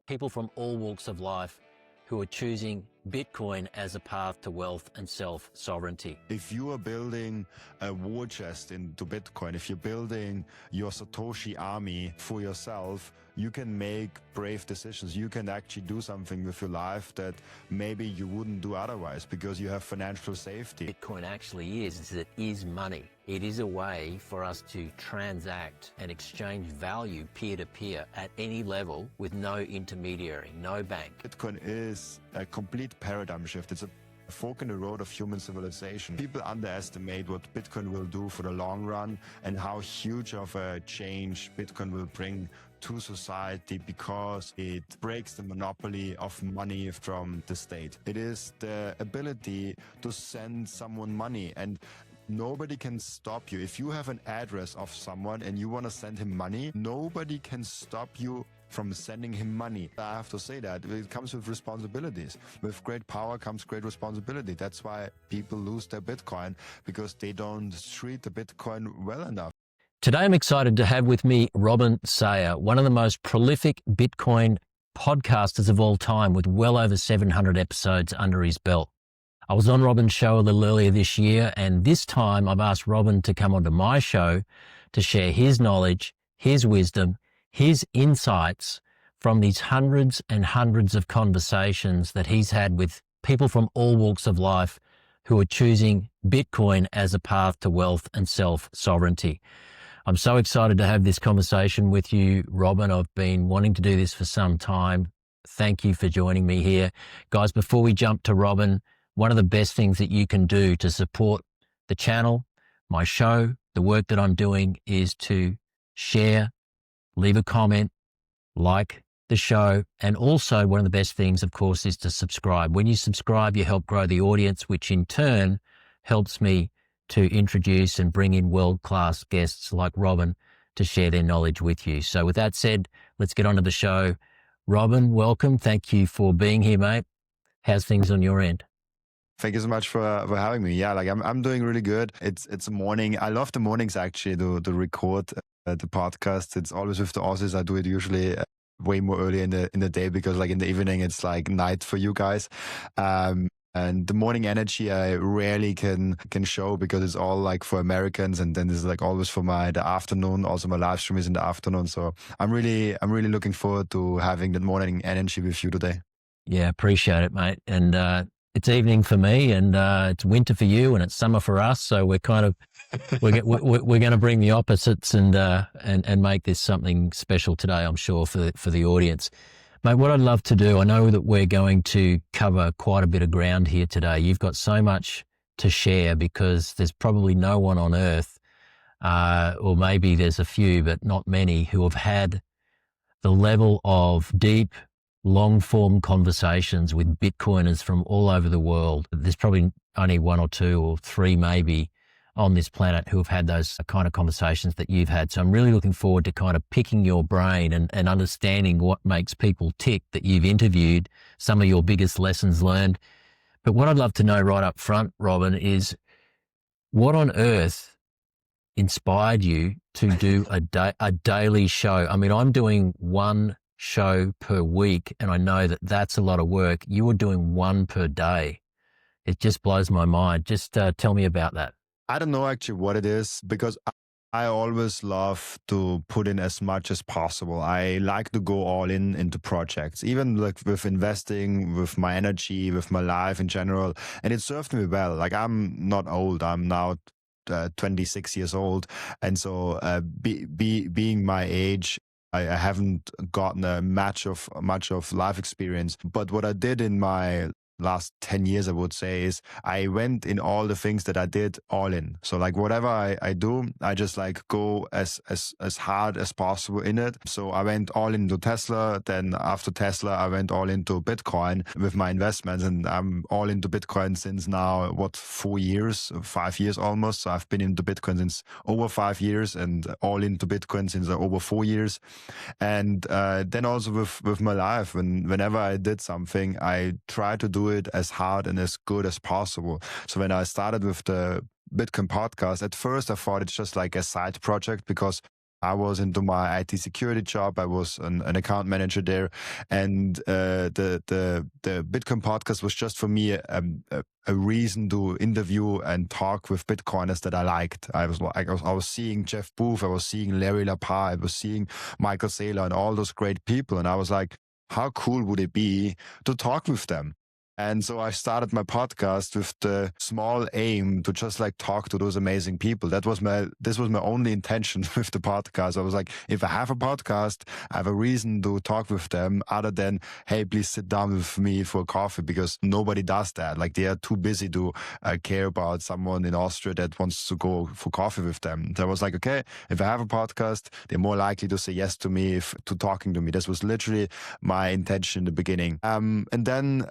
people from all walks of life who are choosing Bitcoin as a path to wealth and self-sovereignty. If you are building a war chest into Bitcoin, if you're building your Satoshi army for yourself, you can make brave decisions. You can actually do something with your life that maybe you wouldn't do otherwise because you have financial safety. Bitcoin actually is it is money. It is a way for us to transact and exchange value peer-to-peer at any level with no intermediary, no bank. Bitcoin is a complete paradigm shift. It's a fork in the road of human civilization. People underestimate what Bitcoin will do for the long run and how huge of a change Bitcoin will bring to society because it breaks the monopoly of money from the state. It is the ability to send someone money, and nobody can stop you. If you have an address of someone and you want to send him money, nobody can stop you from sending him money. I have to say that it comes with responsibilities. With great power comes great responsibility. That's why people lose their Bitcoin, because they don't treat the Bitcoin well enough. Today, I'm excited to have with me Robin Seyr, one of the most prolific Bitcoin podcasters of all time, with well over 700 episodes under his belt. I was on Robin's show a little earlier this year, and this time I've asked Robin to come onto my show to share his knowledge, his wisdom, his insights from these hundreds and hundreds of conversations that he's had with people from all walks of life who are choosing Bitcoin as a path to wealth and self-sovereignty. I'm so excited to have this conversation with you, Robin. I've been wanting to do this for some time. Thank you for joining me here. Guys, before we jump to Robin, one of the best things that you can do to support the channel, my show, the work that I'm doing is to share, leave a comment, like the show. And also one of the best things, of course, is to subscribe. When you subscribe, you help grow the audience, which in turn helps me to introduce and bring in world-class guests like Robin to share their knowledge with you. So with that said, let's get on to the show. Robin, welcome. Thank you for being here, mate. How's things on your end? Thank you so much for having me. Yeah, like I'm doing really good. It's a morning. I love the mornings actually to record the podcast. It's always with the Aussies. I do it usually way more early in the day because like in the evening it's like night for you guys. And the morning energy I rarely can show because it's all like for Americans, and then this is like always for the afternoon. Also my live stream is in the afternoon. So I'm really looking forward to having that morning energy with you today. Yeah, appreciate it, mate. And it's evening for me, and it's winter for you, and it's summer for us. So we're kind of we're going to bring the opposites and make this something special today, I'm sure, for the audience. Mate, what I'd love to do, I know that we're going to cover quite a bit of ground here today. You've got so much to share because there's probably no one on earth, or maybe there's a few, but not many, who have had the level of deep, long-form conversations with Bitcoiners from all over the world. There's probably only one or two or three maybe on this planet who have had those kind of conversations that you've had. So I'm really looking forward to kind of picking your brain and understanding what makes people tick that you've interviewed, some of your biggest lessons learned. But what I'd love to know right up front, Robin, is what on earth inspired you to do a daily show? I mean, I'm doing one show per week, and I know that that's a lot of work. You were doing one per day. It just blows my mind. Just tell me about that. I don't know actually what it is because I always love to put in as much as possible. I like to go all into projects, even like with investing, with my energy, with my life in general. And it served me well. Like I'm not old. I'm now 26 years old. And so being my age, I haven't gotten much of life experience. But what I did in my last 10 years, I would say, is I went in all the things that I did all in. So like whatever I do, I just like go as hard as possible in it. So I went all into Tesla. Then after Tesla, I went all into Bitcoin with my investments, and I'm all into Bitcoin since now, 5 years almost. So I've been into Bitcoin since over 5 years and all into Bitcoin since over 4 years. And then also with my life, whenever I did something, I try to do it as hard and as good as possible. So when I started with the Bitcoin podcast, at first I thought it's just like a side project because I was into my IT security job. I was an account manager there, and the Bitcoin podcast was just for me a reason to interview and talk with Bitcoiners that I liked. I was seeing Jeff Booth, I was seeing Larry Lapar, I was seeing Michael Saylor, and all those great people, and I was like, how cool would it be to talk with them? And so I started my podcast with the small aim to just like talk to those amazing people. This was my only intention with the podcast. I was like, if I have a podcast, I have a reason to talk with them other than, hey, please sit down with me for coffee, because nobody does that. Like they are too busy to care about someone in Austria that wants to go for coffee with them. So I was like, okay, if I have a podcast, they're more likely to say yes to me, to talking to me. This was literally my intention in the beginning. And then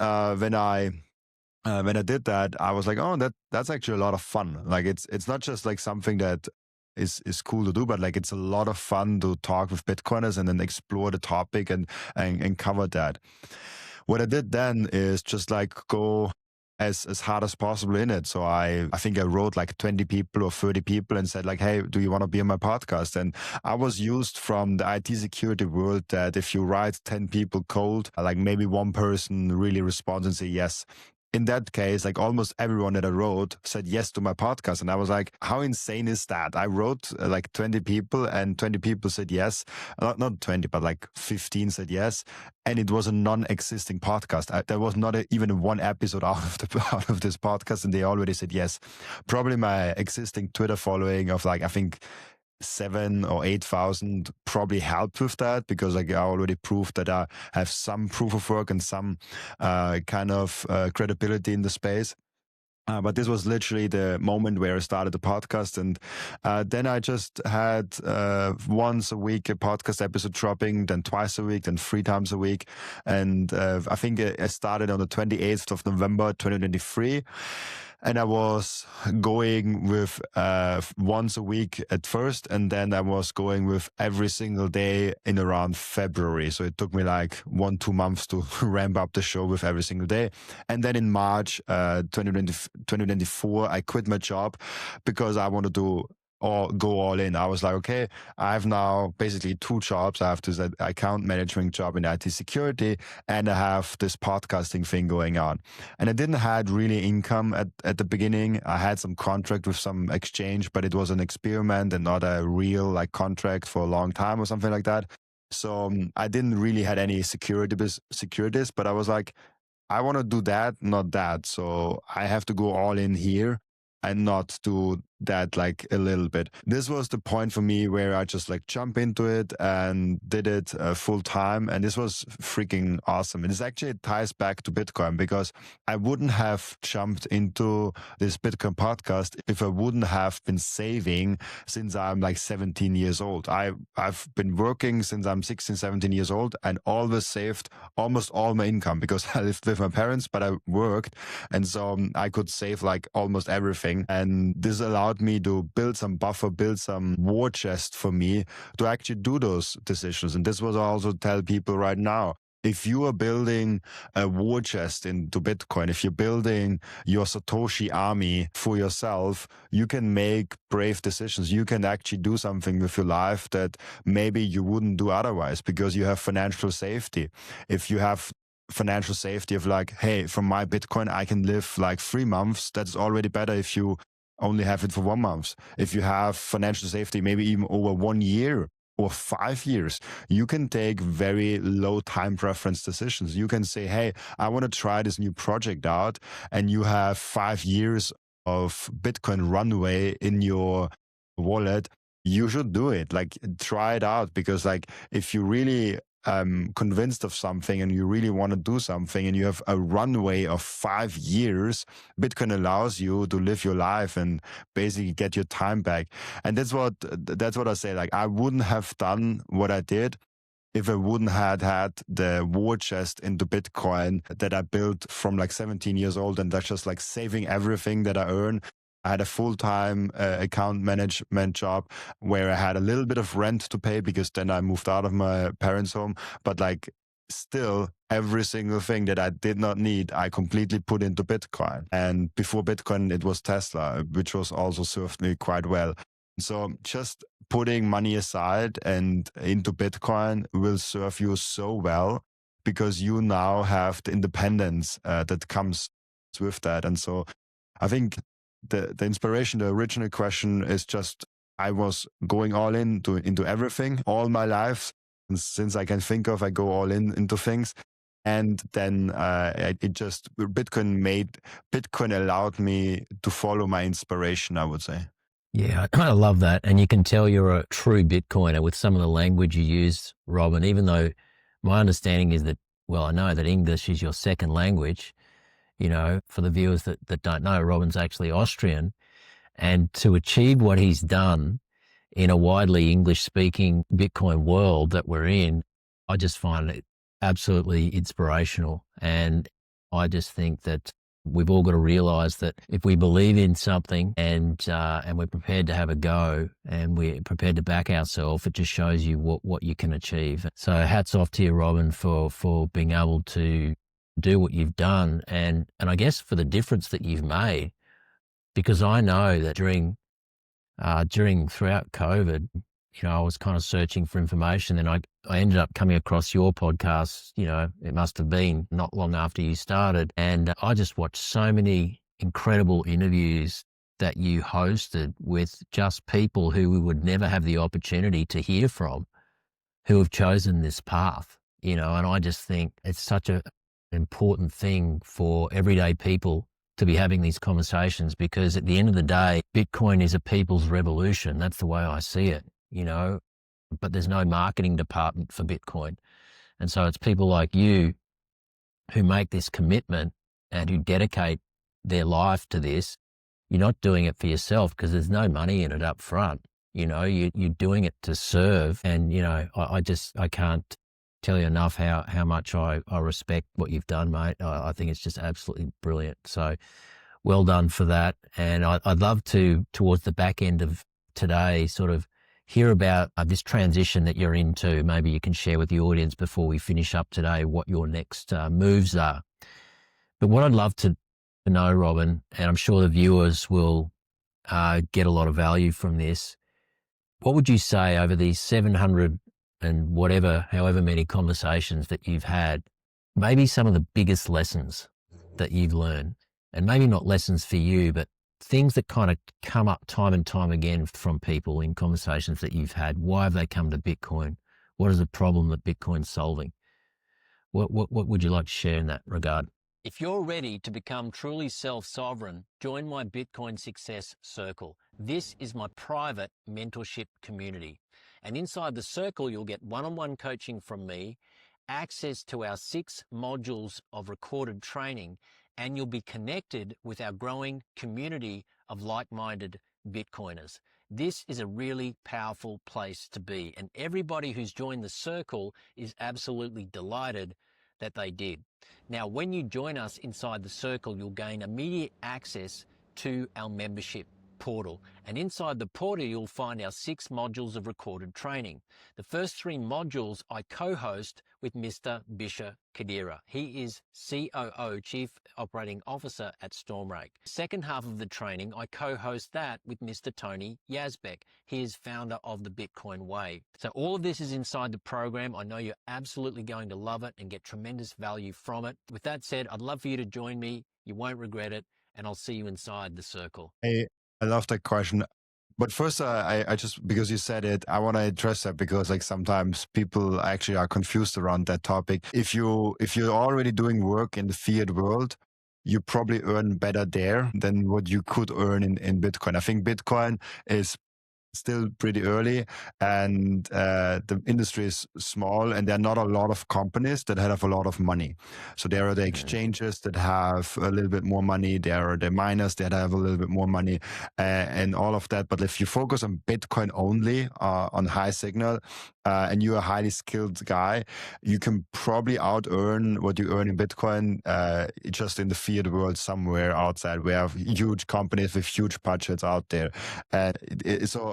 when I did that, I was like, oh, that's actually a lot of fun. Like it's not just like something that is cool to do, but like it's a lot of fun to talk with Bitcoiners and then explore the topic and cover that. What I did then is just like go as hard as possible in it. So I think I wrote like 20 people or 30 people and said like, hey, do you want to be on my podcast? And I was used from the IT security world that if you write 10 people cold, like maybe one person really responds and say yes. In that case, like almost everyone that I wrote said yes to my podcast. And I was like, how insane is that? I wrote like 20 people and 20 people said yes. Not 20, but like 15 said yes. And it was a non-existing podcast. There was not even one episode out of this podcast, and they already said yes. Probably my existing Twitter following of like, I think 7 or 8,000 probably helped with that, because like I already proved that I have some proof of work and some kind of credibility in the space. But this was literally the moment where I started the podcast. And then I just had once a week a podcast episode dropping, then twice a week, then 3 times a week. And I think I started on the 28th of November, 2023. And I was going with once a week at first, and then I was going with every single day in around February. So it took me like 1-2 months to ramp up the show with every single day. And then in March 2024, I quit my job because I wanted to go all in. I was like, okay, I have now basically 2 jobs. I have this account management job in IT security, and I have this podcasting thing going on. And I didn't had really income at the beginning. I had some contract with some exchange, but it was an experiment and not a real like contract for a long time or something like that. So I didn't really had any securities, but I was like, I want to do that, not that. So I have to go all in here and not do that like a little bit. This was the point for me where I just like jump into it and did it full time. And this was freaking awesome. And it ties back to Bitcoin, because I wouldn't have jumped into this Bitcoin podcast if I wouldn't have been saving since I'm like 17 years old. I've been working since I'm 16, 17 years old, and always saved almost all my income, because I lived with my parents, but I worked. And so I could save like almost everything. And this allowed me to build some buffer, build some war chest for me to actually do those decisions. And this was also tell people right now, if you are building a war chest into Bitcoin, if you're building your Satoshi army for yourself, you can make brave decisions. You can actually do something with your life that maybe you wouldn't do otherwise, because you have financial safety. If you have financial safety of like, hey, from my Bitcoin, I can live like 3 months, that's already better if you only have it for 1 month. If you have financial safety, maybe even over 1 year or 5 years, you can take very low time preference decisions. You can say, hey, I want to try this new project out, and you have 5 years of Bitcoin runway in your wallet. You should do it. Like, try it out, because like if you really convinced of something and you really want to do something and you have a runway of 5 years, Bitcoin allows you to live your life and basically get your time back. And that's what I say. Like, I wouldn't have done what I did if I wouldn't had the war chest into Bitcoin that I built from like 17 years old, and that's just like saving everything that I earn. I had a full-time account management job where I had a little bit of rent to pay, because then I moved out of my parents' home. But like, still, every single thing that I did not need, I completely put into Bitcoin. And before Bitcoin, it was Tesla, which was also served me quite well. So just putting money aside and into Bitcoin will serve you so well because you now have the independence that comes with that. And so I think the inspiration, the original question is just I was going all into everything all my life. And since I can think of, I go all into things. And then Bitcoin allowed me to follow my inspiration, I would say. Yeah, I love that. And you can tell you're a true Bitcoiner with some of the language you use, Robin, even though my understanding is that, well, I know that English is your second language. For the viewers that don't know, Robin's actually Austrian. And to achieve what he's done in a widely English speaking Bitcoin world that we're in, I just find it absolutely inspirational. And I just think that we've all got to realize that if we believe in something and we're prepared to have a go and we're prepared to back ourselves, it just shows you what you can achieve. So hats off to you, Robin, for being able to do what you've done and I guess for the difference that you've made, because I know that throughout COVID, I was kind of searching for information and I ended up coming across your podcast. It must have been not long after you started. And I just watched so many incredible interviews that you hosted with just people who we would never have the opportunity to hear from, who have chosen this path, and I just think it's such an important thing for everyday people to be having these conversations, because at the end of the day, Bitcoin is a people's revolution. That's the way I see it, but there's no marketing department for Bitcoin. And so it's people like you who make this commitment and who dedicate their life to this. You're not doing it for yourself because there's no money in it up front. You're doing it to serve. And, I can't tell you enough how much I respect what you've done, mate. I think it's just absolutely brilliant. So well done for that. And I'd love to, towards the back end of today, sort of hear about this transition that you're into. Maybe you can share with the audience before we finish up today what your next moves are. But what I'd love to know, Robin, and I'm sure the viewers will get a lot of value from this, what would you say over these 700 and however many conversations that you've had, maybe some of the biggest lessons that you've learned, and maybe not lessons for you, but things that kind of come up time and time again from people in conversations that you've had? Why have they come to Bitcoin? What is the problem that Bitcoin's solving? What would you like to share in that regard? If you're ready to become truly self-sovereign, join my Bitcoin Success Circle. This is my private mentorship community. And inside the circle, you'll get one-on-one coaching from me, access to our 6 modules of recorded training, and you'll be connected with our growing community of like-minded Bitcoiners. This is a really powerful place to be. And everybody who's joined the circle is absolutely delighted that they did. Now, when you join us inside the circle, you'll gain immediate access to our membership portal. And inside the portal, you'll find our 6 modules of recorded training. The first 3 modules I co-host with Mr. Bisha Kadira. He is COO, Chief Operating Officer at Stormrake. Second half of the training, I co-host that with Mr. Tony Yazbek. He is founder of the Bitcoin Way. So all of this is inside the program. I know you're absolutely going to love it and get tremendous value from it. With that said, I'd love for you to join me. You won't regret it. And I'll see you inside the circle. I love that question. But first, I just, because you said it, I want to address that because like sometimes people actually are confused around that topic. If you're already doing work in the fiat world, you probably earn better there than what you could earn in Bitcoin. I think Bitcoin is still pretty early and the industry is small and there are not a lot of companies that have a lot of money. So there are the exchanges that have a little bit more money. There are the miners that have a little bit more money and all of that. But if you focus on Bitcoin only, on high signal, and you're a highly skilled guy, you can probably out earn what you earn in Bitcoin just in the fiat world somewhere outside. We have huge companies with huge budgets out there. And so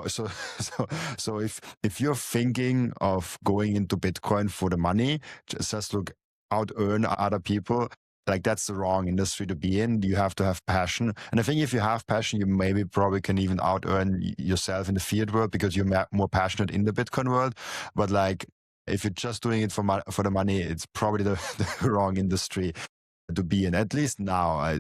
if you're thinking of going into Bitcoin for the money, just look out earn other people. like that's the wrong industry to be in. You have to have passion. And I think if you have passion, you maybe probably can even out earn yourself in the fiat world because you're more passionate in the Bitcoin world. But like, if you're just doing it for the money, it's probably the wrong industry to be in, at least now.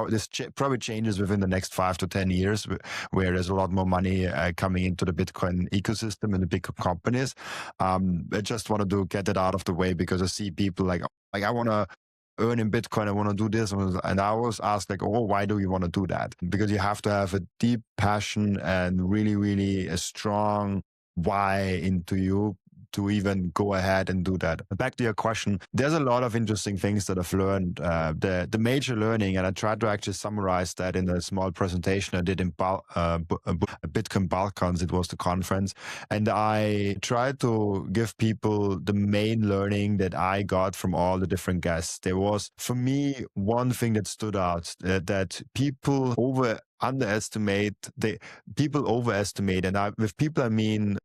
This probably changes within the next 5 to 10 years, where there's a lot more money coming into the Bitcoin ecosystem and the big companies. I just wanted to get it out of the way because I see people like I want to earn in Bitcoin, I want to do this. And I always ask like, oh, why do you want to do that? Because you have to have a deep passion and really, really a strong why into you to even go ahead and do that. Back to your question, there's a lot of interesting things that I've learned. The major learning, and I tried to actually summarize that in a small presentation I did in Bitcoin Balkans. It was the conference. And I tried to give people the main learning that I got from all the different guests. There was, for me, one thing that stood out, that people overestimate, and with people I mean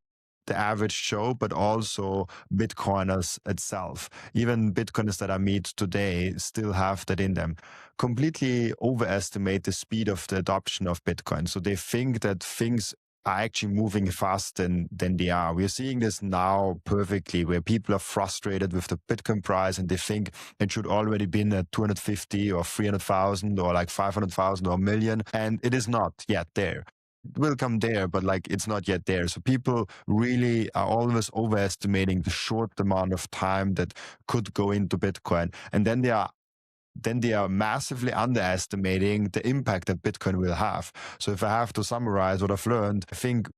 the average Joe, but also Bitcoiners itself. Even Bitcoiners that I meet today still have that in them. Completely overestimate the speed of the adoption of Bitcoin. So they think that things are actually moving faster than they are. We're seeing this now perfectly, where people are frustrated with the Bitcoin price and they think it should already been at 250 or 300,000 or like 500,000 or a million, and it is not yet there. It will come there, but like it's not yet there. So people really are always overestimating the short amount of time that could go into Bitcoin, and then they are massively underestimating the impact that Bitcoin will have. So if I have to summarize what I've learned, I think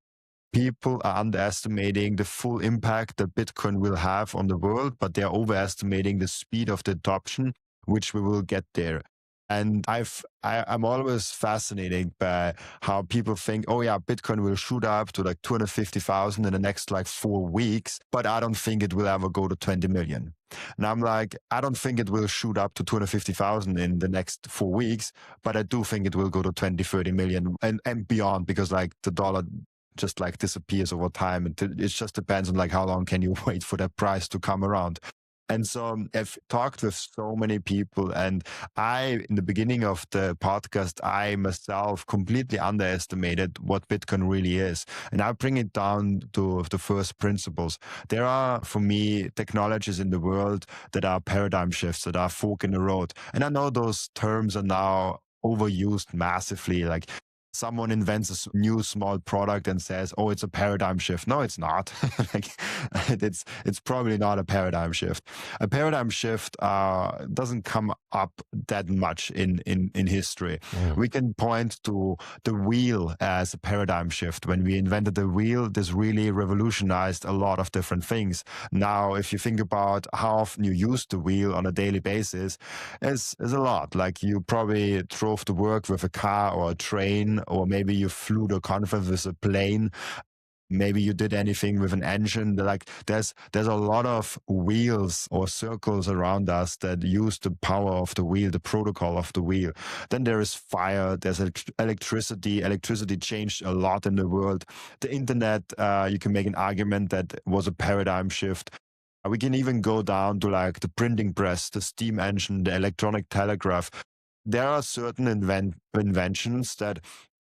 people are underestimating the full impact that Bitcoin will have on the world, but they're overestimating the speed of the adoption, which we will get there. And I'm always fascinated by how people think, oh yeah, Bitcoin will shoot up to like 250,000 in the next like 4 weeks, but I don't think it will ever go to 20 million. And I'm like, I don't think it will shoot up to 250,000 in the next 4 weeks, but I do think it will go to 20, 30 million and beyond, because like the dollar just like disappears over time. And it just depends on like how long can you wait for that price to come around. And so I've talked with so many people, and in the beginning of the podcast, I myself completely underestimated what Bitcoin really is. And I bring it down to the first principles. There are, for me, technologies in the world that are paradigm shifts, that are fork in the road. And I know those terms are now overused massively. Like, someone invents a new small product and says, oh, it's a paradigm shift. No, it's not. Like, it's probably not a paradigm shift. A paradigm shift doesn't come up that much in history. Yeah. We can point to the wheel as a paradigm shift. When we invented the wheel, this really revolutionized a lot of different things. Now, if you think about how often you use the wheel on a daily basis, it's a lot. Like, you probably drove to work with a car or a train, or maybe you flew to a conference with a plane. Maybe you did anything with an engine. Like, there's a lot of wheels or circles around us that use the power of the wheel, the protocol of the wheel. Then there is fire, there's electricity. Electricity changed a lot in the world. The internet, you can make an argument that was a paradigm shift. We can even go down to like the printing press, the steam engine, the electronic telegraph. There are certain inventions that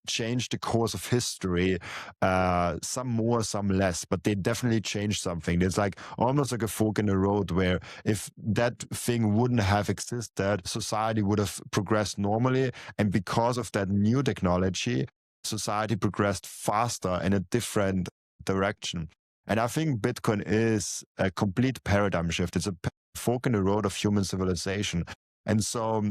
change the course of history, some more, some less, but they definitely change something. It's like almost like a fork in the road, where if that thing wouldn't have existed, society would have progressed normally. And because of that new technology, society progressed faster in a different direction. And I think Bitcoin is a complete paradigm shift. It's a fork in the road of human civilization. And so,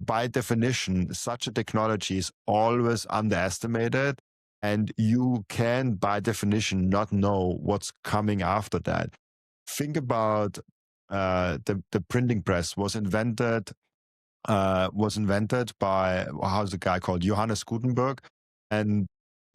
by definition, such a technology is always underestimated, and you can, by definition, not know what's coming after that. Think about the printing press was invented by, how's the guy called, Johannes Gutenberg, and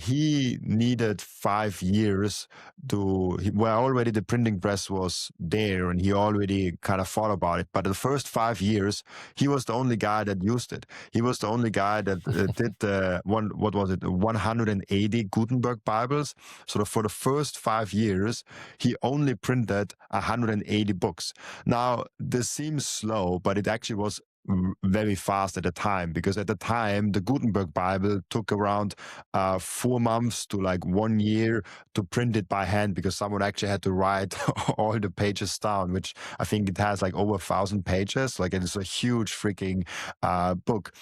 he needed 5 years already the printing press was there, and he already kind of thought about it. But the first 5 years, he was the only guy that used it. He was the only guy that did the 180 Gutenberg Bibles. So for the first 5 years, he only printed 180 books. Now, this seems slow, but it actually was very fast at the time, because at the time the Gutenberg Bible took around 4 months to like 1 year to print it by hand, because someone actually had to write all the pages down, which I think it has like over 1,000 pages. Like, it's a huge freaking book.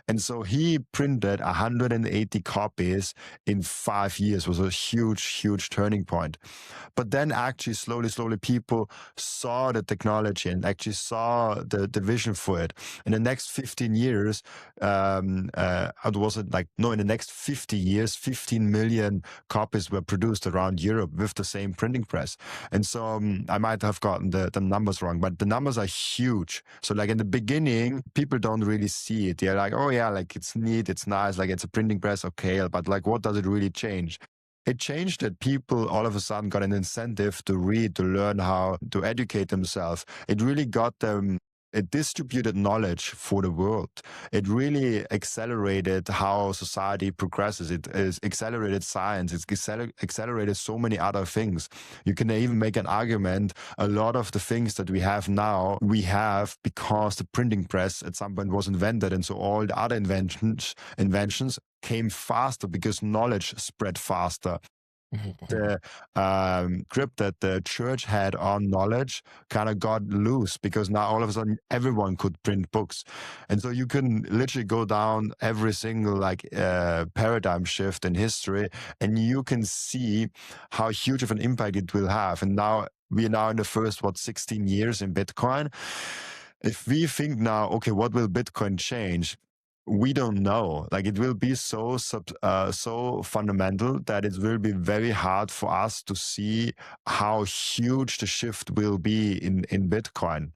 And so he printed 180 copies in 5 years. It was a huge turning point. But then actually slowly people saw the technology and actually saw the vision for it. In the next 15 years, it was like, no, in the next 50 years, 15 million copies were produced around Europe with the same printing press. And so I might have gotten the numbers wrong, but the numbers are huge. So like in the beginning, people don't really see it. They're like, oh yeah, like it's neat, it's nice, like it's a printing press, okay, but like what does it really change? It changed that people all of a sudden got an incentive to read, to learn how to educate themselves. It really got them a distributed knowledge for the world. It really accelerated how society progresses. It has accelerated science. It's accelerated so many other things. You can even make an argument, a lot of the things that we have now, we have because the printing press at some point was invented. And so all the other inventions came faster because knowledge spread faster. The grip that the church had on knowledge kind of got loose, because now all of a sudden everyone could print books. And so you can literally go down every single like paradigm shift in history, and you can see how huge of an impact it will have. And now we are now in the first 16 years in Bitcoin. If we think now, okay, what will Bitcoin change? We don't know. Like, it will be so fundamental that it will be very hard for us to see how huge the shift will be in Bitcoin.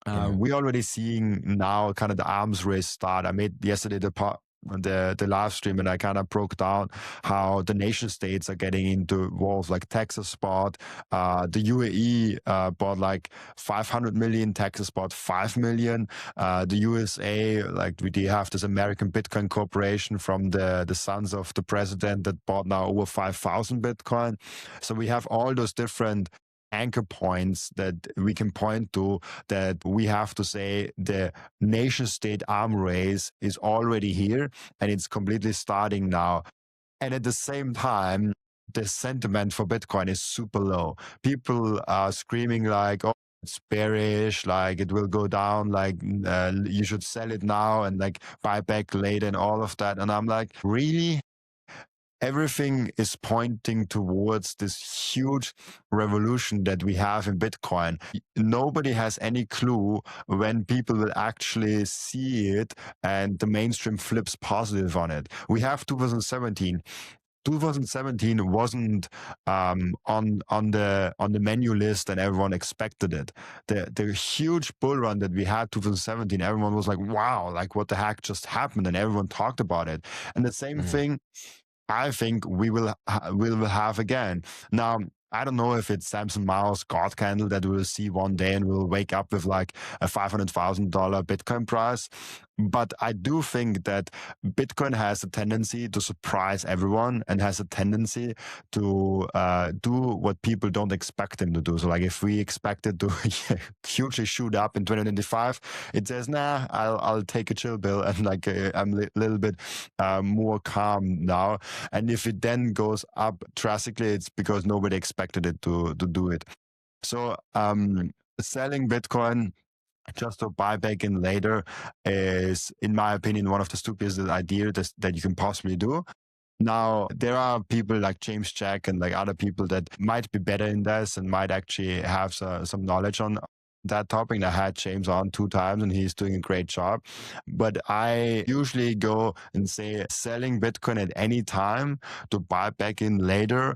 We're already seeing now kind of the arms race start. I made yesterday the live stream, and I kind of broke down how the nation states are getting involved. Like Texas bought, the UAE bought like 500 million, Texas bought 5 million. The USA, like they have this American Bitcoin Corporation from the sons of the president that bought now over 5,000 Bitcoin. So we have all those different anchor points that we can point to, that we have to say the nation state arm race is already here and it's completely starting now. And at the same time, the sentiment for Bitcoin is super low. People are screaming like, oh, it's bearish, like it will go down, like you should sell it now and like buy back later and all of that. And I'm like, really? Everything is pointing towards this huge revolution that we have in Bitcoin. Nobody has any clue when people will actually see it and the mainstream flips positive on it. We have 2017. 2017 wasn't on the menu list and everyone expected it. The huge bull run that we had 2017, everyone was like, wow, like what the heck just happened? And everyone talked about it. And the same thing I think we will have again. Now, I don't know if it's Samson Mao's God candle that we'll see one day and we'll wake up with like a $500,000 Bitcoin price. But I do think that Bitcoin has a tendency to surprise everyone and has a tendency to do what people don't expect them to do. So like if we expect it to hugely shoot up in 2025, it says, nah, I'll take a chill bill and like I'm a little bit more calm now. And if it then goes up drastically, it's because nobody expected it to do it. So selling Bitcoin just to buy back in later is, in my opinion, one of the stupidest ideas that you can possibly do. Now, there are people like James Jack and like other people that might be better in this and might actually have some knowledge on that topic. And I had James on 2 times and he's doing a great job. But I usually go and say selling Bitcoin at any time to buy back in later,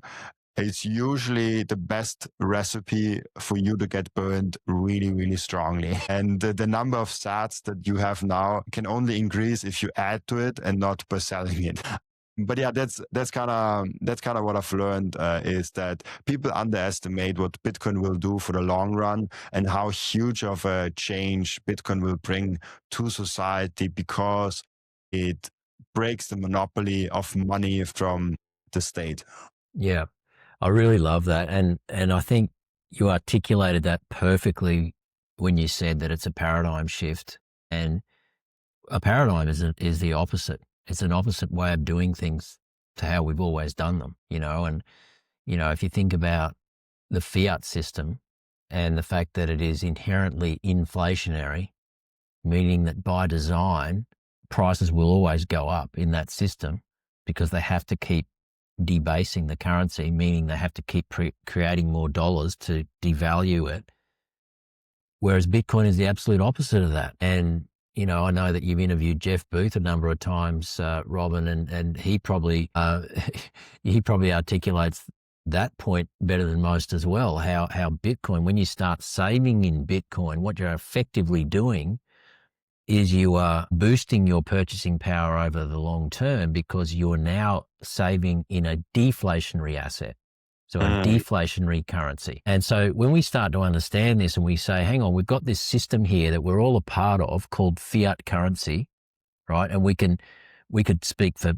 it's usually the best recipe for you to get burned really, really strongly. And the number of sats that you have now can only increase if you add to it and not by selling it. But yeah, that's kind of what I've learned is that people underestimate what Bitcoin will do for the long run and how huge of a change Bitcoin will bring to society, because it breaks the monopoly of money from the state. Yeah. I really love that. And I think you articulated that perfectly when you said that it's a paradigm shift. And a paradigm is the opposite. It's an opposite way of doing things to how we've always done them, and, if you think about the fiat system and the fact that it is inherently inflationary, meaning that by design, prices will always go up in that system because they have to keep debasing the currency, meaning they have to keep creating more dollars to devalue it. Whereas Bitcoin is the absolute opposite of that. And, I know that you've interviewed Jeff Booth a number of times, Robin, and he probably articulates that point better than most as well, how Bitcoin, when you start saving in Bitcoin, what you're effectively doing is you are boosting your purchasing power over the long term because you're now saving in a deflationary asset. So a deflationary currency. And so when we start to understand this and we say, hang on, we've got this system here that we're all a part of called fiat currency, right? And we could speak for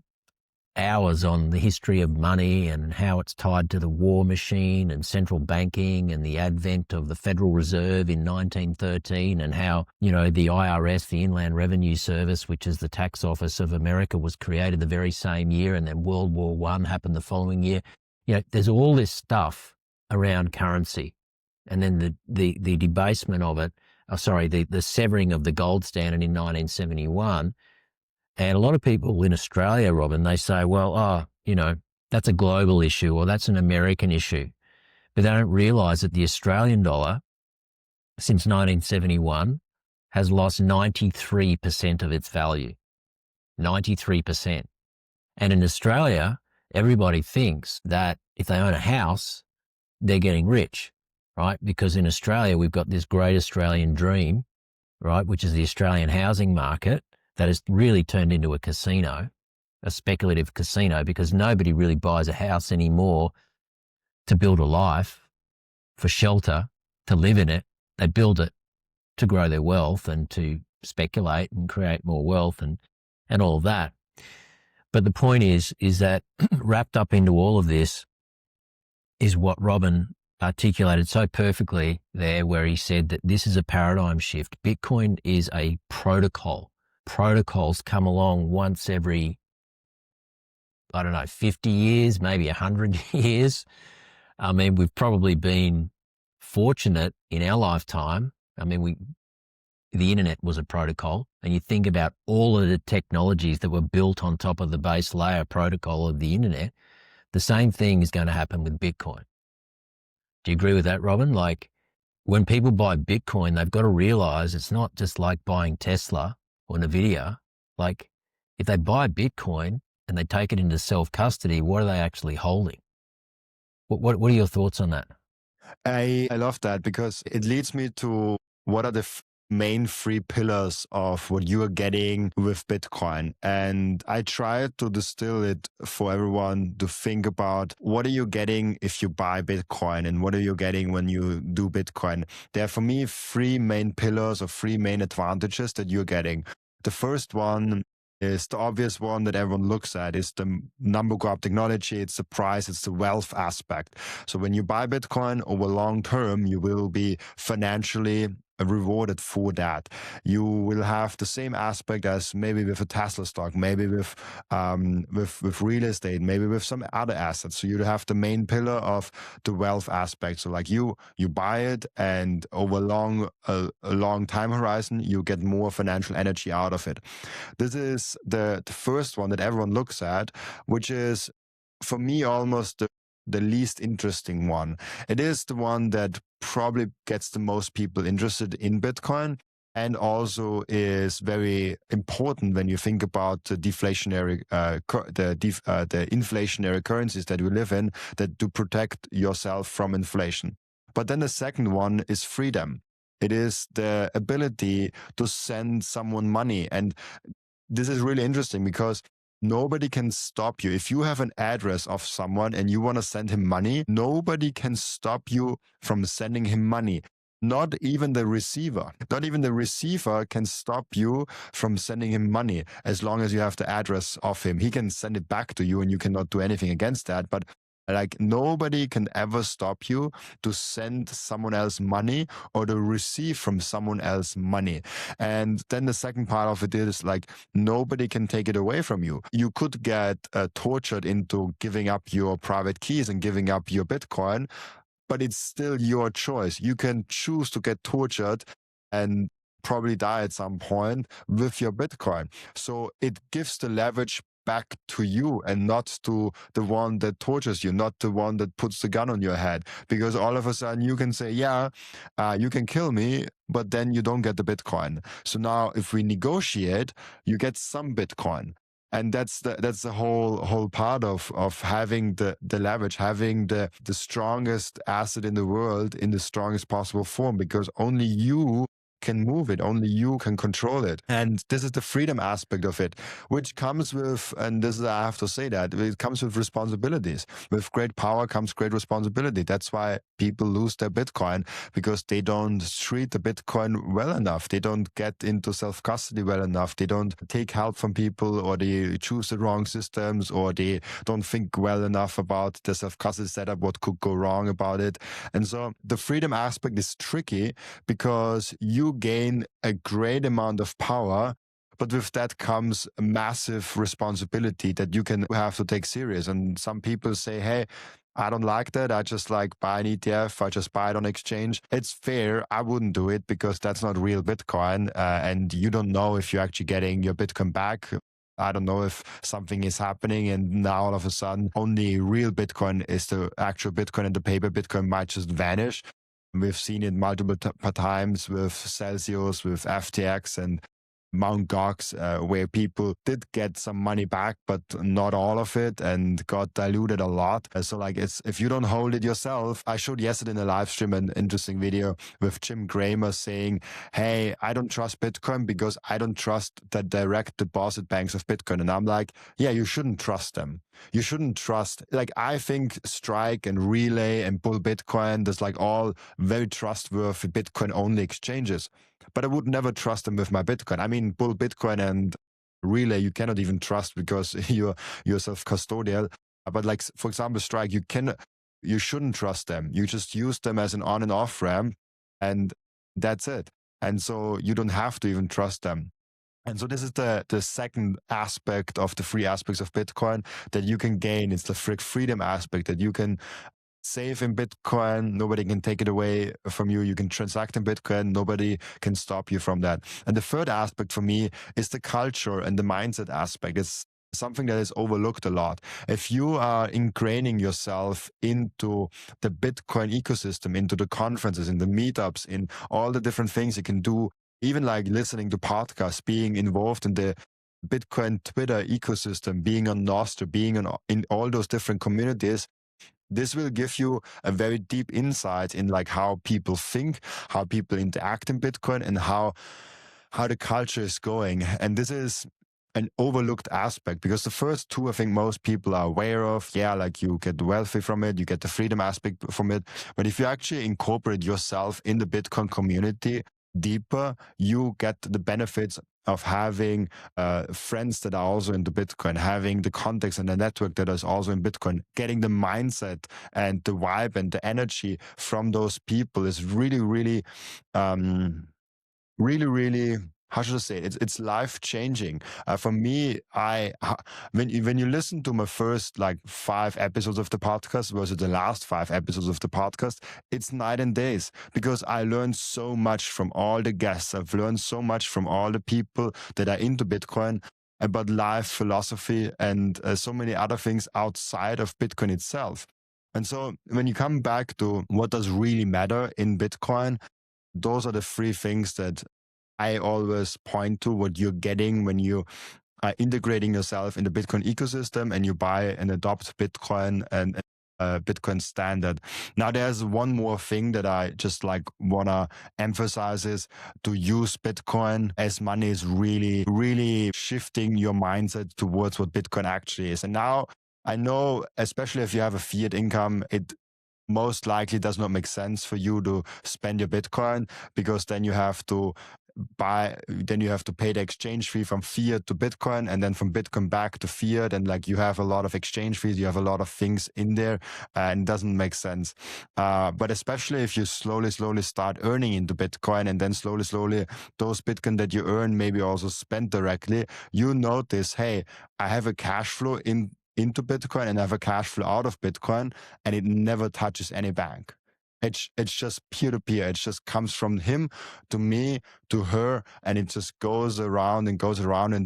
hours on the history of money and how it's tied to the war machine and central banking and the advent of the Federal Reserve in 1913 and how, the IRS, the Inland Revenue Service, which is the tax office of America, was created the very same year, and then World War I happened the following year. There's all this stuff around currency, and then the debasement of it, the severing of the gold standard in 1971. And a lot of people in Australia, Robin, they say, well, that's a global issue or that's an American issue. But they don't realize that the Australian dollar since 1971 has lost 93% of its value. 93%. And in Australia, everybody thinks that if they own a house, they're getting rich, right? Because in Australia, we've got this great Australian dream, right, which is the Australian housing market that has really turned into a casino, a speculative casino, because nobody really buys a house anymore to build a life, for shelter, to live in it. They build it to grow their wealth and to speculate and create more wealth and all of that. But the point is that wrapped up into all of this is what Robin articulated so perfectly there, where he said that this is a paradigm shift. Bitcoin is a protocol. Protocols come along once every, 50 years, maybe 100 years. I mean, we've probably been fortunate in our lifetime. I mean, the internet was a protocol, and you think about all of the technologies that were built on top of the base layer protocol of the internet, the same thing is going to happen with Bitcoin. Do you agree with that, Robin? Like, when people buy Bitcoin, they've got to realize it's not just like buying Tesla or NVIDIA. Like, if they buy Bitcoin and they take it into self-custody, what are they actually holding? What are your thoughts on that? I love that because it leads me to what are the main three pillars of what you are getting with Bitcoin. And I try to distill it for everyone to think about what are you getting if you buy Bitcoin and what are you getting when you do Bitcoin. There are for me three main pillars or three main advantages that you're getting. The first one is the obvious one that everyone looks at, is the number graph technology, it's the price, it's the wealth aspect. So when you buy Bitcoin over long term, you will be financially rewarded for that. You will have the same aspect as maybe with a Tesla stock, maybe with real estate, maybe with some other assets. So you have the main pillar of the wealth aspect. So like you buy it, and over a long time horizon, you get more financial energy out of it. This is the first one that everyone looks at, which is for me almost the least interesting one. It is the one that probably gets the most people interested in Bitcoin, and also is very important when you think about the deflationary, the inflationary currencies that we live in, that do protect yourself from inflation. But then the second one is freedom. It is the ability to send someone money. And this is really interesting because nobody can stop you. If you have an address of someone and you want to send him money, nobody can stop you from sending him money. Not even the receiver. Not even the receiver can stop you from sending him money as long as you have the address of him. He can send it back to you and you cannot do anything against that. But Like nobody can ever stop you to send someone else money or to receive from someone else money. And then the second part of it is like nobody can take it away from you. You could get tortured into giving up your private keys and giving up your Bitcoin, but it's still your choice. You can choose to get tortured and probably die at some point with your Bitcoin. So it gives the leverage back to you and not to the one that tortures you, not the one that puts the gun on your head. Because all of a sudden you can say, yeah, you can kill me, but then you don't get the Bitcoin. So now if we negotiate, you get some Bitcoin. And that's the whole part of having the leverage, having the strongest asset in the world in the strongest possible form, because only you can move it, only you can control it. And this is the freedom aspect of it, which comes with, and this is, I have to say that, it comes with responsibilities. With great power comes great responsibility. That's why people lose their Bitcoin, because they don't treat the Bitcoin well enough. They don't get into self-custody well enough. They don't take help from people, or they choose the wrong systems, or they don't think well enough about the self-custody setup, what could go wrong about it. And so the freedom aspect is tricky, because you gain a great amount of power, but with that comes a massive responsibility that you can have to take serious. And some people say, hey, I don't like that. I just like buy an ETF. I just buy it on exchange. It's fair. I wouldn't do it, because that's not real Bitcoin. And you don't know if you're actually getting your Bitcoin back. I don't know if something is happening and now all of a sudden only real Bitcoin is the actual Bitcoin, and the paper Bitcoin might just vanish. We've seen it multiple times with Celsius, with FTX and Mt. Gox, where people did get some money back, but not all of it, and got diluted a lot. So like, it's, if you don't hold it yourself, I showed yesterday in a live stream an interesting video with Jim Cramer saying, hey, I don't trust Bitcoin because I don't trust the direct deposit banks of Bitcoin. And I'm like, yeah, you shouldn't trust them. You shouldn't trust, like, I think Strike and Relay and Bull Bitcoin, there's like all very trustworthy Bitcoin only exchanges, but I would never trust them with my Bitcoin. I mean, Bull Bitcoin and Relay, you cannot even trust because you're self-custodial. But like, for example, Strike, you shouldn't trust them. You just use them as an on and off ramp, and that's it. And so you don't have to even trust them. And so this is the second aspect of the three aspects of Bitcoin that you can gain. It's the freedom aspect, that you can save in Bitcoin. Nobody can take it away from you. You can transact in Bitcoin. Nobody can stop you from that. And the third aspect for me is the culture and the mindset aspect. It's something that is overlooked a lot. If you are ingraining yourself into the Bitcoin ecosystem, into the conferences, in the meetups, in all the different things you can do, even like listening to podcasts, being involved in the Bitcoin Twitter ecosystem, being on Nostr, being in all those different communities, this will give you a very deep insight in like how people think, how people interact in Bitcoin, and how the culture is going. And this is an overlooked aspect, because the first two, I think most people are aware of. Yeah, like you get wealthy from it, you get the freedom aspect from it. But if you actually incorporate yourself in the Bitcoin community deeper, you get the benefits of having friends that are also into Bitcoin, having the context and the network that is also in Bitcoin, getting the mindset and the vibe and the energy from those people is really, really, really, how should I say it? It's life changing. For me, when you listen to my first like 5 episodes of the podcast versus the last 5 episodes of the podcast, it's night and days, because I learned so much from all the guests. I've learned so much from all the people that are into Bitcoin, about life philosophy, and so many other things outside of Bitcoin itself. And so when you come back to what does really matter in Bitcoin, those are the 3 things that I always point to, what you're getting when you are integrating yourself in the Bitcoin ecosystem and you buy and adopt Bitcoin and Bitcoin standard. Now, there's one more thing that I just like want to emphasize, is to use Bitcoin as money is really, really shifting your mindset towards what Bitcoin actually is. And now I know, especially if you have a fiat income, it most likely does not make sense for you to spend your Bitcoin, because then you have to then you have to pay the exchange fee from fiat to Bitcoin, and then from Bitcoin back to fiat. And like, you have a lot of exchange fees, you have a lot of things in there, and it doesn't make sense. But especially if you slowly start earning into Bitcoin, and then slowly those Bitcoin that you earn maybe also spend directly, you notice, hey, I have a cash flow into Bitcoin and I have a cash flow out of Bitcoin, and it never touches any bank. It's just peer to peer. It just comes from him to me to her, and it just goes around, and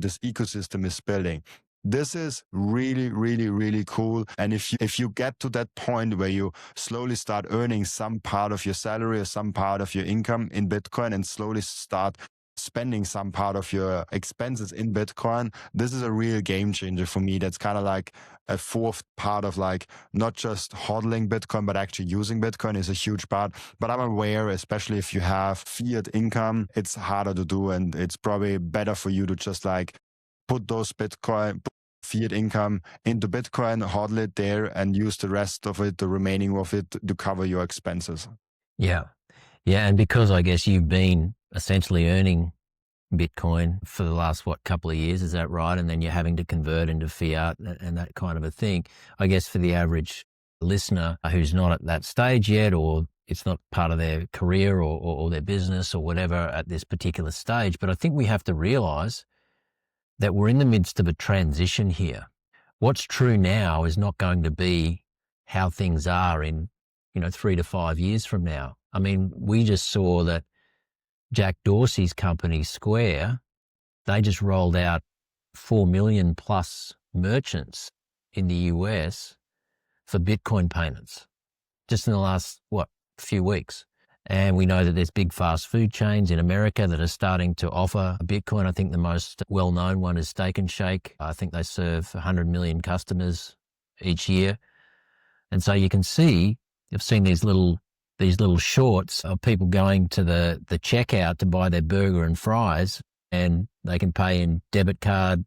this ecosystem is building. This is really, really, really cool. And if you get to that point where you slowly start earning some part of your salary or some part of your income in Bitcoin, and slowly start spending some part of your expenses in Bitcoin, this is a real game changer for me. That's kind of like a fourth part of like not just hodling Bitcoin, but actually using Bitcoin is a huge part. But I'm aware, especially if you have fiat income, it's harder to do, and it's probably better for you to just like put those fiat income into Bitcoin, hodl it there, and use the rest of it, the remaining of it, to cover your expenses. Yeah. Yeah. And because I guess you've been essentially earning Bitcoin for the last, couple of years, is that right? And then you're having to convert into fiat and that kind of a thing. I guess for the average listener who's not at that stage yet, or it's not part of their career or their business or whatever at this particular stage, but I think we have to realize that we're in the midst of a transition here. What's true now is not going to be how things are in, 3 to 5 years from now. I mean, we just saw that Jack Dorsey's company, Square, they just rolled out 4 million plus merchants in the US for Bitcoin payments just in the last, few weeks. And we know that there's big fast food chains in America that are starting to offer Bitcoin. I think the most well-known one is Steak and Shake. I think they serve 100 million customers each year. And so you can see, I've seen these little shorts of people going to the checkout to buy their burger and fries, and they can pay in debit card,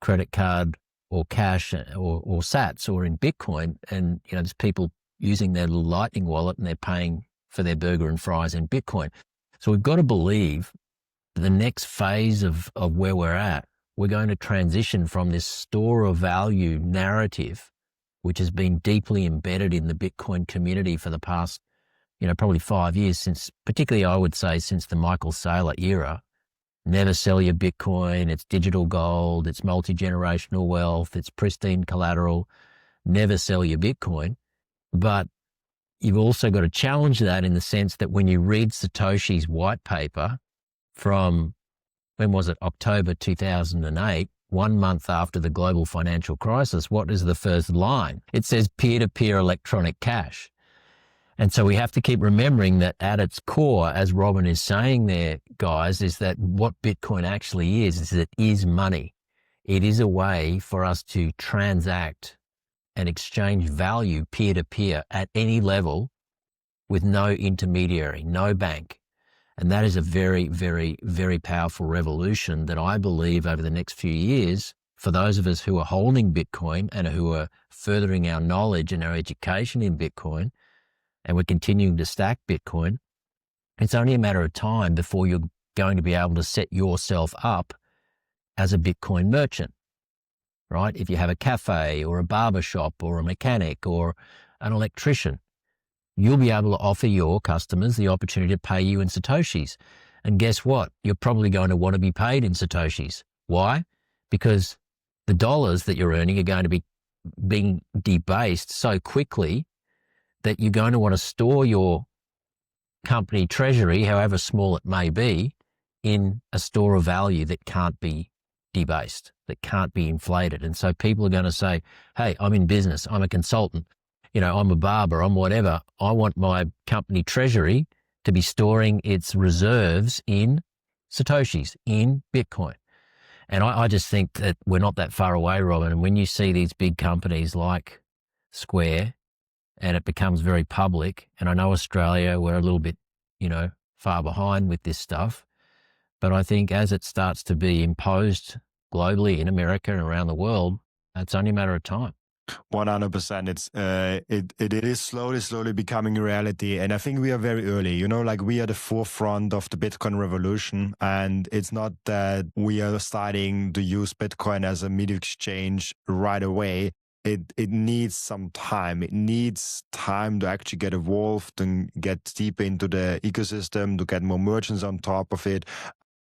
credit card, or cash, or sats, or in Bitcoin. And, there's people using their little Lightning wallet, and they're paying for their burger and fries in Bitcoin. So we've got to believe the next phase of where we're at, we're going to transition from this store of value narrative, which has been deeply embedded in the Bitcoin community for the past, probably 5 years, since, particularly I would say since the Michael Saylor era. Never sell your Bitcoin, it's digital gold, it's multi-generational wealth, it's pristine collateral, never sell your Bitcoin. But you've also got to challenge that in the sense that when you read Satoshi's white paper from, when was it, October 2008, 1 month after the global financial crisis, what is the first line? It says peer-to-peer electronic cash. And so we have to keep remembering that at its core, as Robin is saying there, guys, is that what Bitcoin actually is it is money. It is a way for us to transact and exchange value peer-to-peer at any level with no intermediary, no bank. And that is a very, very, very powerful revolution that I believe over the next few years, for those of us who are holding Bitcoin and who are furthering our knowledge and our education in Bitcoin, and we're continuing to stack Bitcoin, it's only a matter of time before you're going to be able to set yourself up as a Bitcoin merchant, right? If you have a cafe or a barber shop or a mechanic or an electrician, you'll be able to offer your customers the opportunity to pay you in Satoshis. And guess what? You're probably going to want to be paid in Satoshis. Why? Because the dollars that you're earning are going to be being debased so quickly that you're going to want to store your company treasury, however small it may be, in a store of value that can't be debased, that can't be inflated. And so people are going to say, hey, I'm in business, I'm a consultant, I'm a barber, I'm whatever. I want my company treasury to be storing its reserves in Satoshis, in Bitcoin. And I just think that we're not that far away, Robin. And when you see these big companies like Square, and it becomes very public, and I know Australia, we're a little bit, far behind with this stuff, but I think as it starts to be imposed globally in America and around the world, it's only a matter of time. 100%. It is slowly becoming a reality, and I think we are very early. Like we are the forefront of the Bitcoin revolution, and it's not that we are starting to use Bitcoin as a media exchange right away. It needs some time. It needs time to actually get evolved and get deeper into the ecosystem, to get more merchants on top of it.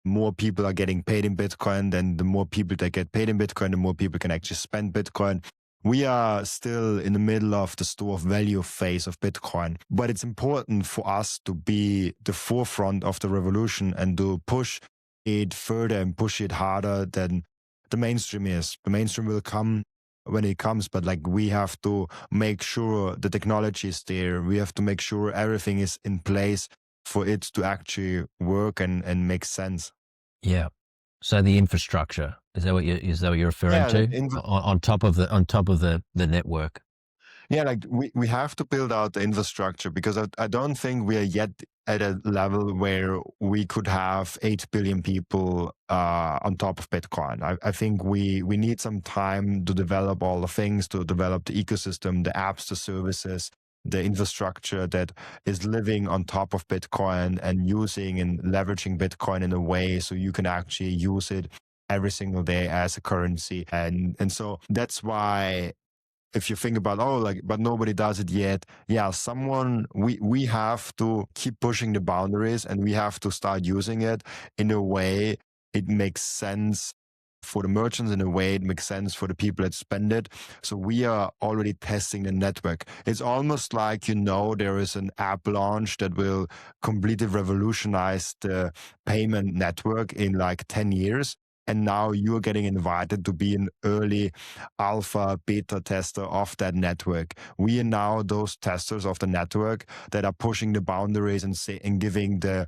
More people are getting paid in Bitcoin. Then the more people that get paid in Bitcoin, the more people can actually spend Bitcoin. We are still in the middle of the store of value phase of Bitcoin, but it's important for us to be the forefront of the revolution and to push it further and push it harder than the mainstream is. The mainstream will come when it comes, but like we have to make sure the technology is there. We have to make sure everything is in place for it to actually work and make sense. Yeah. So the infrastructure, is that what you're referring Yeah, to? On top of the network. Yeah, like we have to build out the infrastructure, because I don't think we are yet at a level where we could have 8 billion people on top of Bitcoin. I think we need some time to develop all the things, to develop the ecosystem, the apps, the services, the infrastructure that is living on top of Bitcoin and using and leveraging Bitcoin in a way so you can actually use it every single day as a currency. And so that's why, if you think about, but nobody does it yet. Yeah, we have to keep pushing the boundaries, and we have to start using it in a way it makes sense for the merchants, in a way it makes sense for the people that spend it. So we are already testing the network. It's almost like, there is an app launch that will completely revolutionize the payment network in like 10 years. And now you're getting invited to be an early alpha, beta tester of that network. We are now those testers of the network that are pushing the boundaries and giving the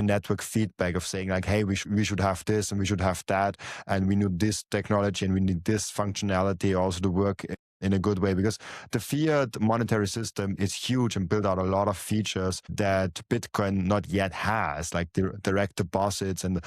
network feedback of saying like, hey, we should have this and we should have that, and we need this technology and we need this functionality also to work in a good way, because the fiat monetary system is huge and built out a lot of features that Bitcoin not yet has, like direct deposits and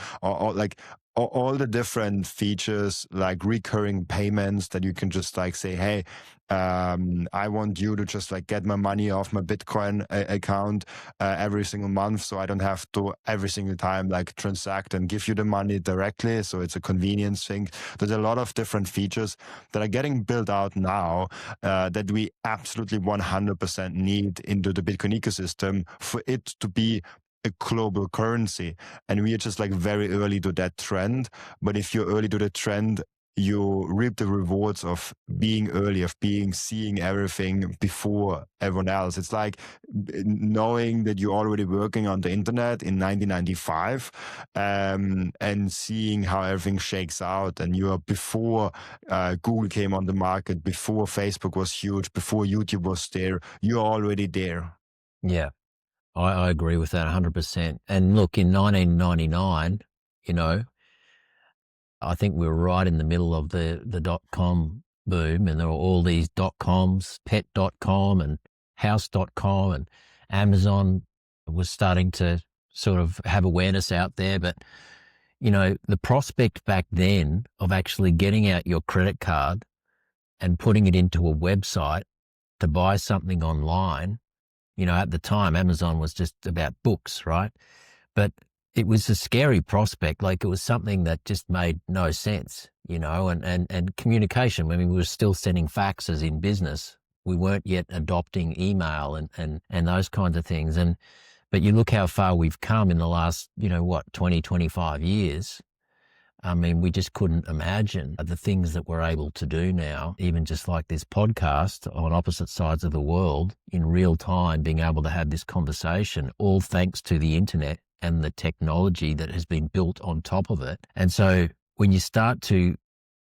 all the different features, like recurring payments that you can just like say, hey, I want you to just like get my money off my Bitcoin account every single month, so I don't have to every single time like transact and give you the money directly. So it's a convenience thing. There's a lot of different features that are getting built out now that we absolutely 100% need into the Bitcoin ecosystem for it to be a global currency. And we are just like very early to that trend. But if you're early to the trend, you reap the rewards of being early, of seeing everything before everyone else. It's like knowing that you're already working on the internet in 1995 and seeing how everything shakes out. And you are before Google came on the market, before Facebook was huge, before YouTube was there. You're already there. Yeah. I agree with that 100%. And look, in 1999, I think we were right in the middle of the .com boom, and there were all these .coms, pet.com and house.com, and Amazon was starting to sort of have awareness out there. But, the prospect back then of actually getting out your credit card and putting it into a website to buy something online, at the time, Amazon was just about books, right? But it was a scary prospect. Like, it was something that just made no sense, and communication. I mean, we were still sending faxes in business. We weren't yet adopting email and those kinds of things. But you look how far we've come in the last, 20, 25 years. I mean, we just couldn't imagine the things that we're able to do now, even just like this podcast on opposite sides of the world in real time, being able to have this conversation, all thanks to the internet and the technology that has been built on top of it. And so when you start to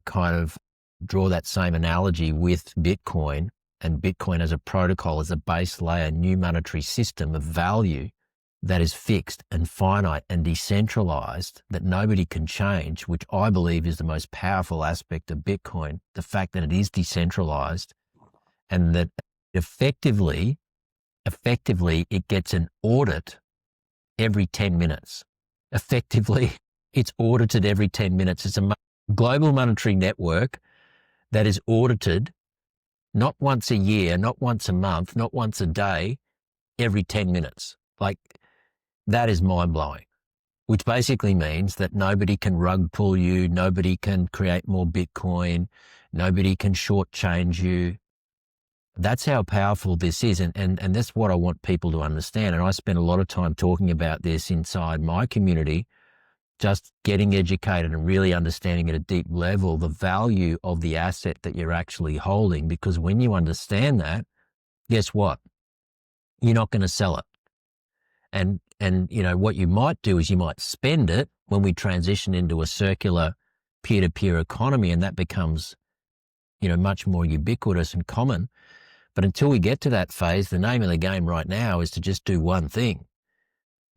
kind of draw that same analogy with Bitcoin, and Bitcoin as a protocol, as a base layer, new monetary system of value that is fixed and finite and decentralized, that nobody can change, which I believe is the most powerful aspect of Bitcoin, the fact that it is decentralized and that effectively it gets an audit every 10 minutes. Effectively, it's audited every 10 minutes. It's a global monetary network that is audited not once a year, not once a month, not once a day, every 10 minutes. Like, that is mind blowing, which basically means that nobody can rug pull you. Nobody can create more Bitcoin. Nobody can shortchange you. That's how powerful this is. And that's what I want people to understand. And I spend a lot of time talking about this inside my community, just getting educated and really understanding at a deep level the value of the asset that you're actually holding. Because when you understand that, guess what? You're not going to sell it. And what you might do is you might spend it when we transition into a circular peer-to-peer economy, and that becomes, much more ubiquitous and common. But until we get to that phase, the name of the game right now is to just do one thing: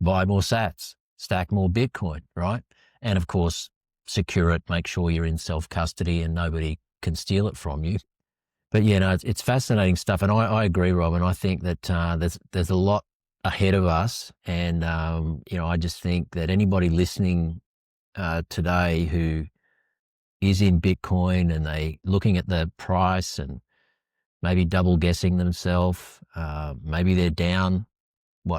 buy more sats, stack more Bitcoin, right? And of course, secure it, make sure you're in self-custody and nobody can steal it from you. But it's fascinating stuff. And I agree, Robin. I think that there's a lot ahead of us. And, I just think that anybody listening today who is in Bitcoin and they looking at the price and maybe double guessing themselves, maybe they're down,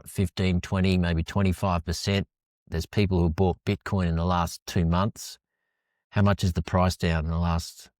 15, 20, maybe 25%. There's people who bought Bitcoin in the last 2 months. How much is the price down in the last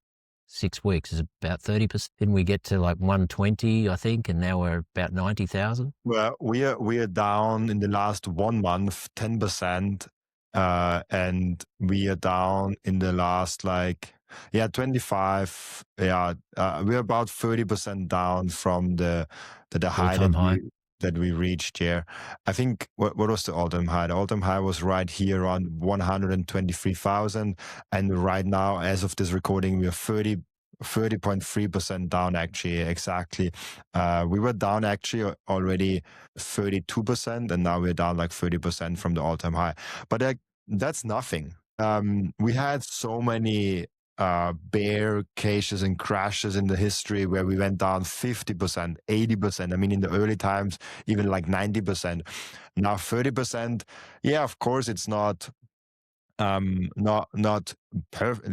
6 weeks? Is it about 30%? Didn't we get to like 120, I think, and now we're about 90,000? Well, we are down in the last 1 month 10%, and we are down in the last 25. We're about 30% down from the high All-time high. that we reached here. I think what was the all-time high? The all-time high was right here around 123,000, and right now, as of this recording, we are 30.3% down, actually, exactly. We were down actually already 32%, and now we're down like 30% from the all-time high. But that's nothing. We had so many bear cases and crashes in the history where we went down 50%, 80%. I mean, in the early times, even like 90%. Now 30%. Yeah, of course, it's not perfect.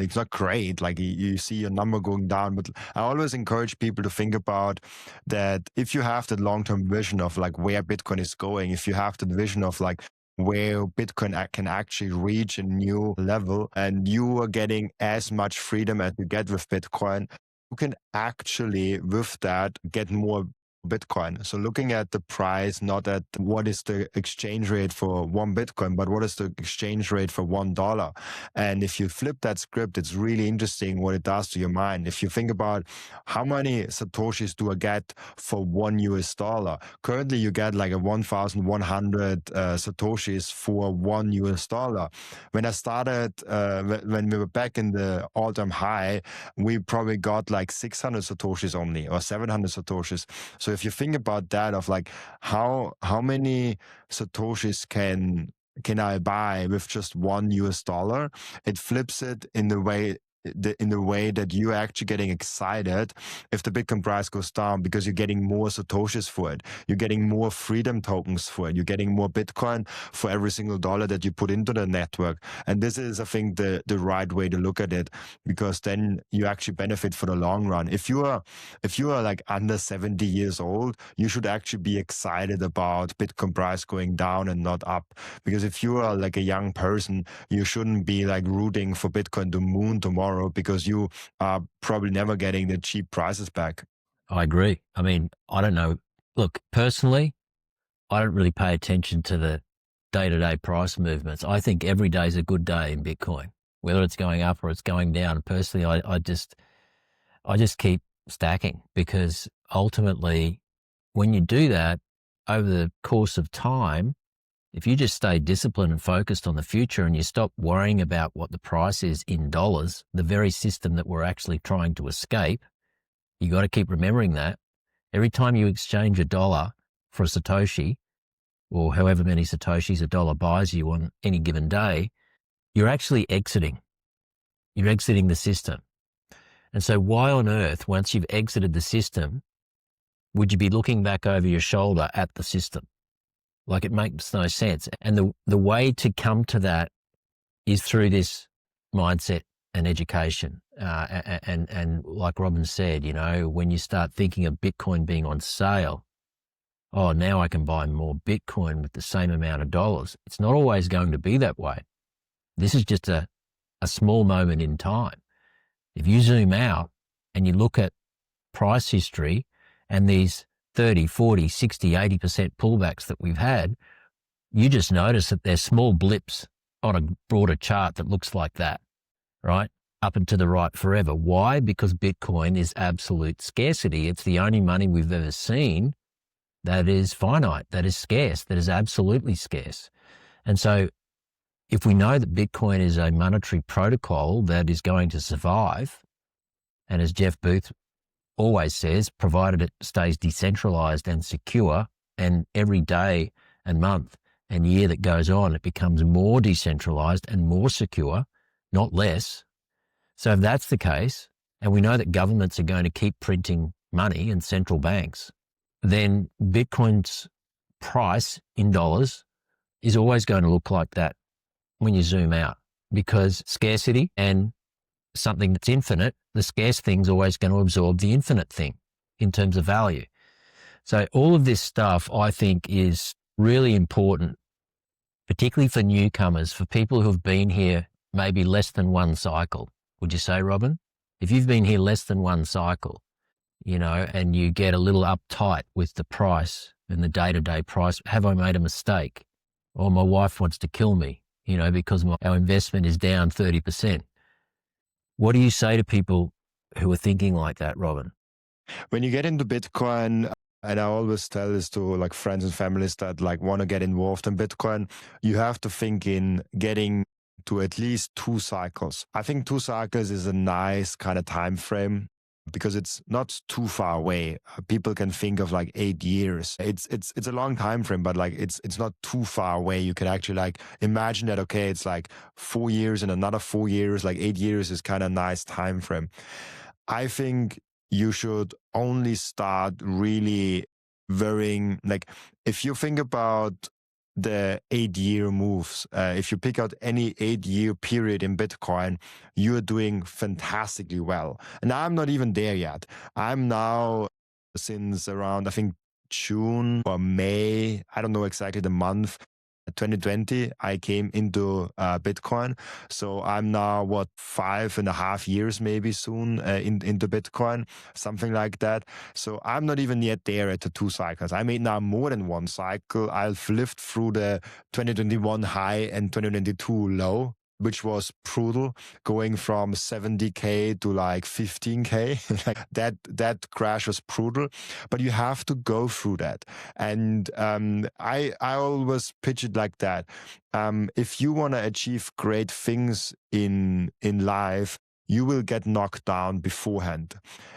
It's not great. Like you see your number going down, but I always encourage people to think about that. If you have the long-term vision of like where Bitcoin is going, if you have the vision of like where Bitcoin can actually reach a new level, and you are getting as much freedom as you get with Bitcoin, you can actually with that get more Bitcoin. So looking at the price, not at what is the exchange rate for one Bitcoin, but what is the exchange rate for $1. And if you flip that script, it's really interesting what it does to your mind. If you think about how many Satoshis do I get for $1, currently you get like a 1,100 Satoshis for $1. When I started, when we were back in the all-time high, we probably got like 600 Satoshis only, or 700 Satoshis. So if you think about that, of like how many Satoshis can I buy with just $1, it flips it in the way that you're actually getting excited if the Bitcoin price goes down, because you're getting more Satoshis for it. You're getting more freedom tokens for it. You're getting more Bitcoin for every single dollar that you put into the network. And this is, I think, the right way to look at it, because then you actually benefit for the long run. If you are like under 70 years old, you should actually be excited about Bitcoin price going down and not up. Because if you are like a young person, you shouldn't be like rooting for Bitcoin to moon tomorrow, because you are probably never getting the cheap prices back. I agree. I mean, I don't know. Look, personally, I don't really pay attention to the day-to-day price movements. I think every day is a good day in Bitcoin, whether it's going up or it's going down. Personally, I just keep stacking, because ultimately, when you do that over the course of time, if you just stay disciplined and focused on the future, and you stop worrying about what the price is in dollars, the very system that we're actually trying to escape, you got to keep remembering that every time you exchange $1 for a Satoshi, or however many Satoshis $1 buys you on any given day, you're actually exiting. You're exiting the system. And so why on earth, once you've exited the system, would you be looking back over your shoulder at the system? Like, it makes no sense. And the way to come to that is through this mindset and education. And like Robin said, when you start thinking of Bitcoin being on sale, oh, now I can buy more Bitcoin with the same amount of dollars. It's not always going to be that way. This is just a small moment in time. If you zoom out and you look at price history and these 30, 40, 60, 80% pullbacks that we've had, you just notice that there's small blips on a broader chart that looks like that, right? Up and to the right forever. Why? Because Bitcoin is absolute scarcity. It's the only money we've ever seen that is finite, that is scarce, that is absolutely scarce. And so if we know that Bitcoin is a monetary protocol that is going to survive, and as Jeff Booth always says, provided it stays decentralized and secure, and every day and month and year that goes on, it becomes more decentralized and more secure, not less. So if that's the case, and we know that governments are going to keep printing money and central banks, then Bitcoin's price in dollars is always going to look like that when you zoom out, because scarcity and something that's infinite, the scarce thing's always going to absorb the infinite thing in terms of value. So all of this stuff, I think, is really important, particularly for newcomers, for people who have been here maybe less than one cycle. Would you say, Robin? If you've been here less than one cycle, and you get a little uptight with the price and the day-to-day price, have I made a mistake? Or my wife wants to kill me, because our investment is down 30%. What do you say to people who are thinking like that, Robin? When you get into Bitcoin, and I always tell this to like friends and families that like want to get involved in Bitcoin, you have to think in getting to at least 2 cycles. I think 2 cycles is a nice kind of time frame because it's not too far away. People can think of like 8 years. It's a long time frame, but like it's not too far away. You can actually like imagine that, okay, it's like 4 years and another 4 years, like 8 years is kind of a nice time frame. I think you should only start really varying, like if you think about the 8-year moves, if you pick out any 8-year period in Bitcoin, you're doing fantastically well. And I'm not even there yet. I'm now, since around, I think, June or May, I don't know exactly the month, 2020, I came into Bitcoin. So I'm now, 5.5 years maybe soon into Bitcoin, something like that. So I'm not even yet there at the 2 cycles. I made now more than 1 cycle. I've lived through the 2021 high and 2022 low, which was brutal, going from 70K to like 15K. Like that crash was brutal, but you have to go through that. And I always pitch it like that. If you want to achieve great things in life, you will get knocked down beforehand.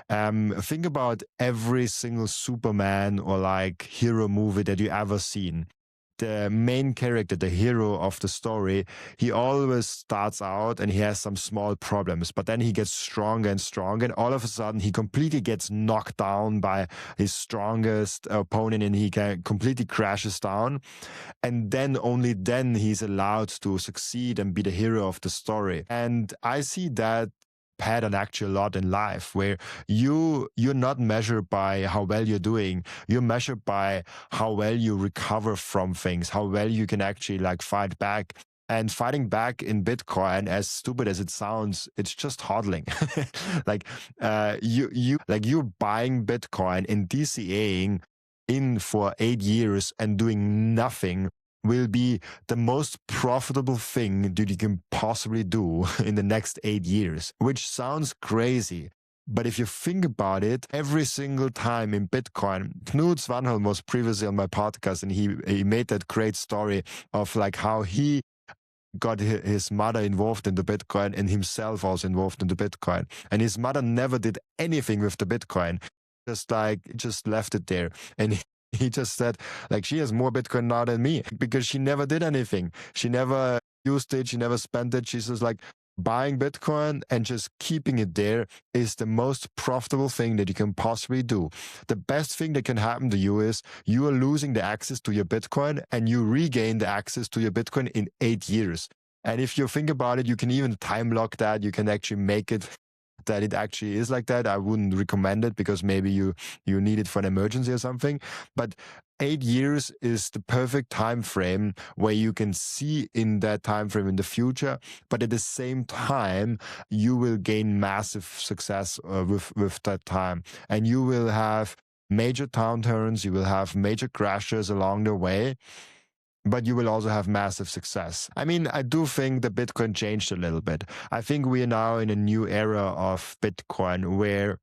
Think about every single Superman or like hero movie that you ever seen. The main character, the hero of the story, he always starts out and he has some small problems, but then he gets stronger and stronger, and all of a sudden he completely gets knocked down by his strongest opponent and he completely crashes down. And then only then he's allowed to succeed and be the hero of the story. And I see that pattern actually a lot in life, where you're not measured by how well you're doing. You're measured by how well you recover from things, how well you can actually like fight back. And fighting back in Bitcoin, as stupid as it sounds, it's just hodling. Like you're buying Bitcoin and DCAing in for 8 years and doing nothing will be the most profitable thing that you can possibly do in the next 8 years, which sounds crazy. But if you think about it, every single time in Bitcoin, Knut Svanholm was previously on my podcast, and he made that great story of like how he got his mother involved in the Bitcoin and himself also involved in the Bitcoin. And his mother never did anything with the Bitcoin, just left it there. And he just said, like, she has more Bitcoin now than me because she never did anything. She never used it. She never spent it. She's just like, buying Bitcoin and just keeping it there is the most profitable thing that you can possibly do. The best thing that can happen to you is you are losing the access to your Bitcoin and you regain the access to your Bitcoin in 8 years. And if you think about it, you can even time lock that. You can actually make it that it actually is like that. I wouldn't recommend it because maybe you need it for an emergency or something. But 8 years is the perfect time frame where you can see in that time frame in the future, but at the same time you will gain massive success with that time, and you will have major downturns, you will have major crashes along the way, but you will also have massive success. I mean, I do think the Bitcoin changed a little bit. I think we are now in a new era of Bitcoin where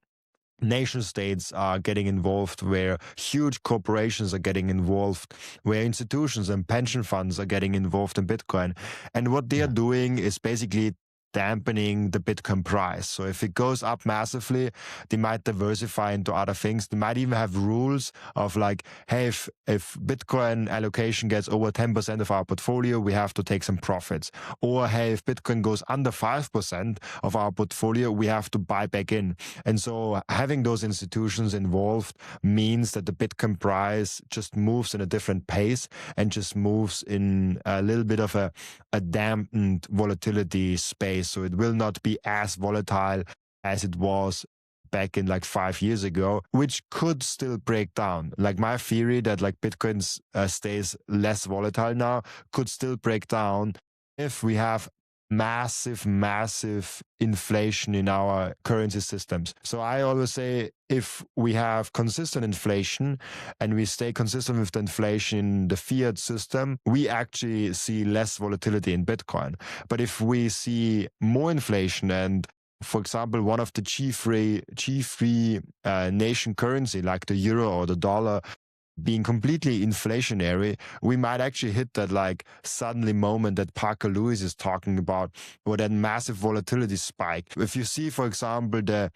nation states are getting involved, where huge corporations are getting involved, where institutions and pension funds are getting involved in Bitcoin. And what they are doing is basically dampening the Bitcoin price. So if it goes up massively, they might diversify into other things. They might even have rules of like, hey, if Bitcoin allocation gets over 10% of our portfolio, we have to take some profits. Or hey, if Bitcoin goes under 5% of our portfolio, we have to buy back in. And so having those institutions involved means that the Bitcoin price just moves in a different pace and just moves in a little bit of a dampened volatility space. So it will not be as volatile as it was back in like 5 years ago, which could still break down. Like my theory that like Bitcoin stays less volatile now could still break down if we have massive inflation in our currency systems. So I always say if we have consistent inflation and we stay consistent with the inflation in the fiat system, we actually see less volatility in Bitcoin. But if we see more inflation and, for example, one of the G3 nation currency like the euro or the dollar being completely inflationary, we might actually hit that like suddenly moment that Parker Lewis is talking about, or that massive volatility spike. If you see, for example, the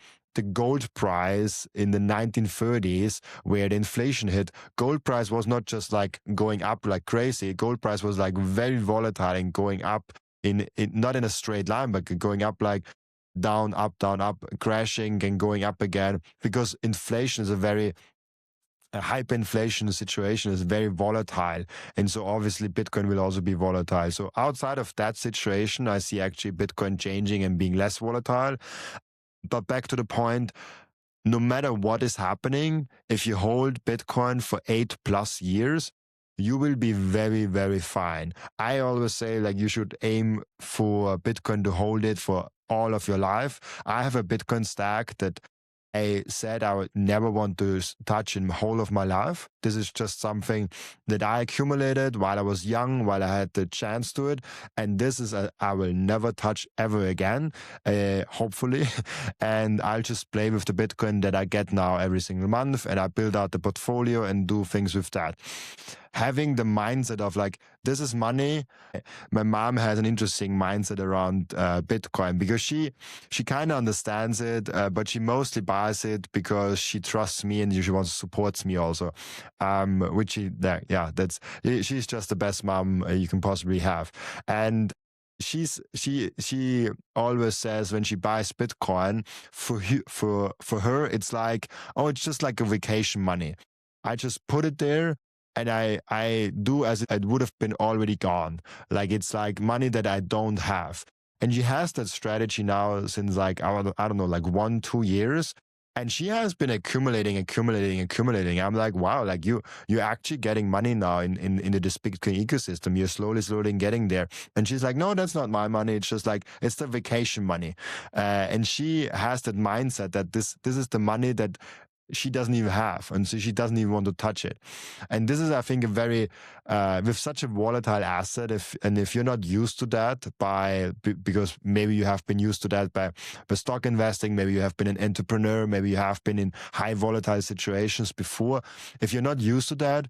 gold price in the 1930s, where the inflation hit, gold price was not just like going up like crazy. Gold price was like very volatile and going up in not in a straight line, but going up like down, up, crashing and going up again, because inflation is a hyperinflation situation is very volatile. And so obviously Bitcoin will also be volatile. So outside of that situation, I see actually Bitcoin changing and being less volatile. But back to the point, no matter what is happening, if you hold Bitcoin for 8+ years, you will be very, very fine. I always say like you should aim for Bitcoin to hold it for all of your life. I have a Bitcoin stack that I said I would never want to touch in the whole of my life. This is just something that I accumulated while I was young, while I had the chance to it. And this is I will never touch ever again, hopefully. And I'll just play with the Bitcoin that I get now every single month. And I build out the portfolio and do things with that. Having the mindset of like, this is money. My mom has an interesting mindset around Bitcoin because she kind of understands it, but she mostly buys it because she trusts me and she wants to support me also. She's just the best mom you can possibly have. And she always says when she buys Bitcoin, for her, it's like, oh, it's just like a vacation money. I just put it there and I do as it would have been already gone. Like it's like money that I don't have. And she has that strategy now since like, I don't know, like 1-2 years. And she has been accumulating. I'm like, wow, like you're actually getting money now in the Bitcoin ecosystem. You're slowly getting there. And she's like, no, that's not my money. It's just like, it's the vacation money. And she has that mindset that this is the money that she doesn't even have, and so she doesn't even want to touch it. And this is, I think, a very with such a volatile asset. If you're not used to that because maybe you have been used to that by stock investing, maybe you have been an entrepreneur, maybe you have been in high volatile situations before. If you're not used to that,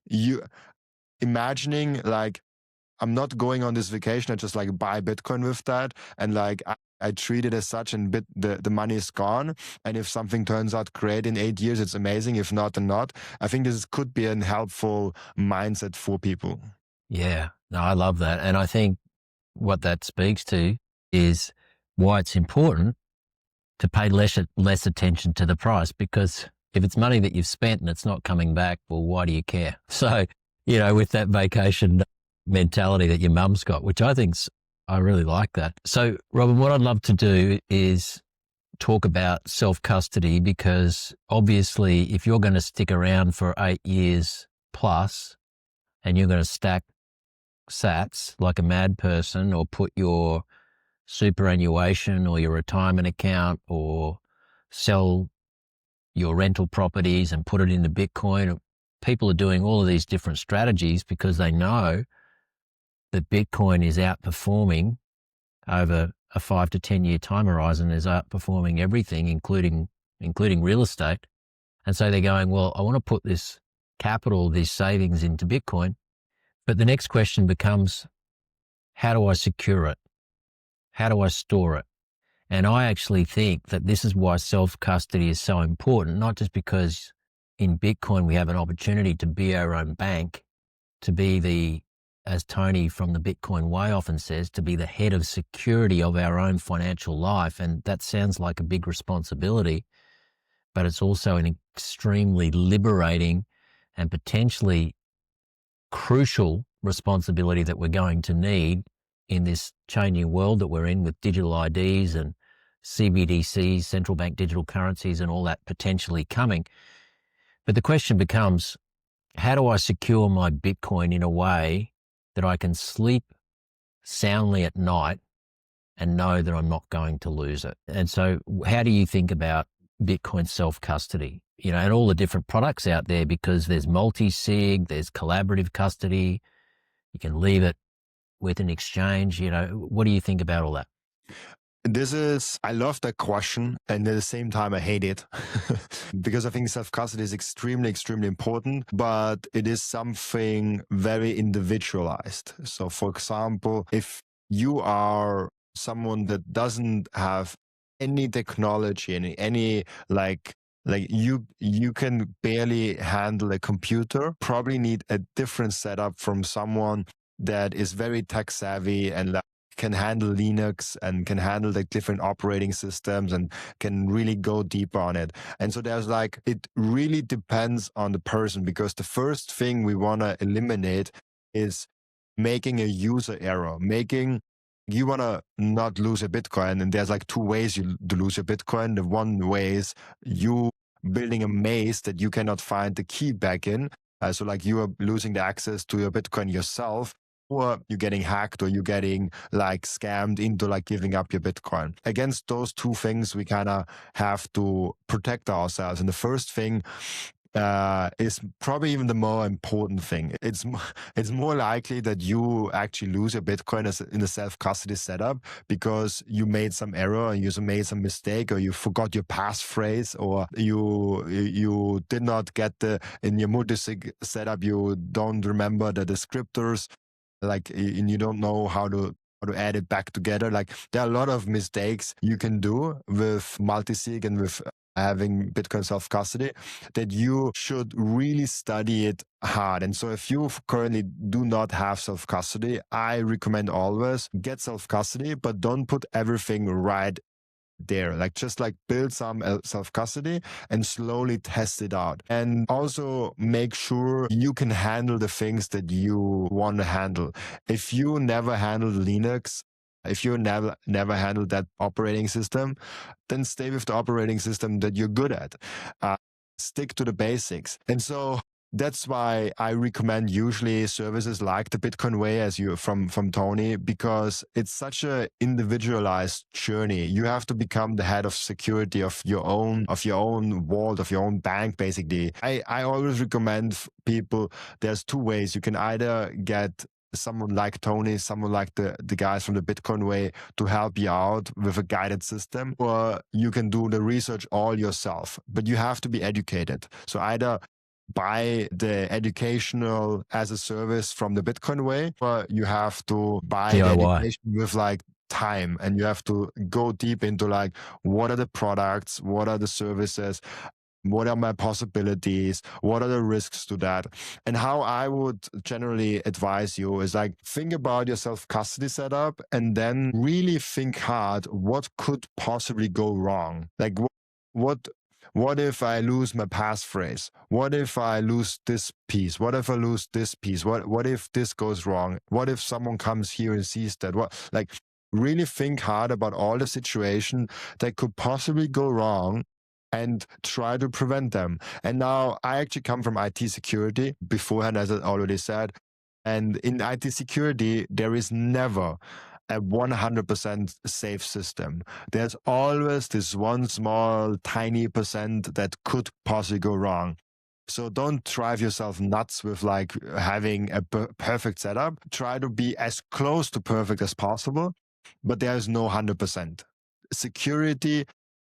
you imagining like, I'm not going on this vacation. I just like buy Bitcoin with that, and like I treat it as such, and the money is gone. And if something turns out great in 8 years, it's amazing. If not, then not. I think this could be a helpful mindset for people. Yeah, no, I love that. And I think what that speaks to is why it's important to pay less attention to the price, because if it's money that you've spent and it's not coming back, well, why do you care? So, with that vacation mentality that your mum's got, which I think's I really like that. So, Robin, what I'd love to do is talk about self-custody, because obviously if you're going to stick around for 8 years plus and you're going to stack sats like a mad person, or put your superannuation or your retirement account or sell your rental properties and put it into Bitcoin, people are doing all of these different strategies because they know that Bitcoin is outperforming over a 5 to 10 year time horizon, is outperforming everything, including real estate. And so they're going, well, I want to put this capital, these savings into Bitcoin. But the next question becomes, how do I secure it? How do I store it? And I actually think that this is why self-custody is so important, not just because in Bitcoin we have an opportunity to be our own bank, to be the, as Tony from the Bitcoin Way often says, to be the head of security of our own financial life. And that sounds like a big responsibility, but it's also an extremely liberating and potentially crucial responsibility that we're going to need in this changing world that we're in, with digital IDs and CBDCs, central bank digital currencies, and all that potentially coming. But the question becomes, how do I secure my Bitcoin in a way that I can sleep soundly at night and know that I'm not going to lose it? And so how do you think about Bitcoin self-custody, and all the different products out there? Because there's multi-sig, there's collaborative custody, you can leave it with an exchange. What do you think about all that? I love that question. And at the same time, I hate it because I think self-custody is extremely, extremely important, but it is something very individualized. So for example, if you are someone that doesn't have any technology, any like you can barely handle a computer, probably need a different setup from someone that is very tech savvy and can handle Linux and can handle the different operating systems and can really go deeper on it. And so it really depends on the person, because the first thing we want to eliminate is making a user error, you want to not lose a Bitcoin. And there's two ways to lose your Bitcoin. The one way is you building a maze that you cannot find the key back in. So you are losing the access to your Bitcoin yourself, or you're getting hacked, or you're getting scammed into giving up your Bitcoin. Against those two things, we kind of have to protect ourselves. And the first thing is probably even the more important thing. It's more likely that you actually lose your Bitcoin in a self-custody setup because you made some error, you made some mistake, or you forgot your passphrase, or you did not get in your multisig setup, you don't remember the descriptors, and you don't know how to add it back together. There are a lot of mistakes you can do with multisig and with having Bitcoin self-custody that you should really study it hard. And so if you currently do not have self-custody, I recommend always get self-custody, but don't put everything right there. Just build some self-custody and slowly test it out. And also make sure you can handle the things that you want to handle. If you never handled Linux, if you never handled that operating system, then stay with the operating system that you're good at. Stick to the basics. And so that's why I recommend usually services like the Bitcoin Way, as you from Tony, because it's such a individualized journey. You have to become the head of security of your own vault, of your own bank, basically. I always recommend people, there's two ways. You can either get someone like Tony, someone like the guys from the Bitcoin Way to help you out with a guided system, or you can do the research all yourself, but you have to be educated. So either buy the educational as a service from the Bitcoin Way, or you have to buy DIY. the education with time, and you have to go deep into what are the products, what are the services, what are my possibilities, what are the risks to that. And how I would generally advise you is think about your self-custody setup and then really think hard what could possibly go wrong. what if I lose my passphrase? What if I lose this piece? What if I lose this piece? What if this goes wrong? What if someone comes here and sees that? What, like, really think hard about all the situation that could possibly go wrong and try to prevent them. And now I actually come from IT security beforehand, as I already said. And in IT security, there is never a 100% safe system. There's always this one small, tiny percent that could possibly go wrong. So don't drive yourself nuts with like having a perfect setup. Try to be as close to perfect as possible, but there is no 100%. Security,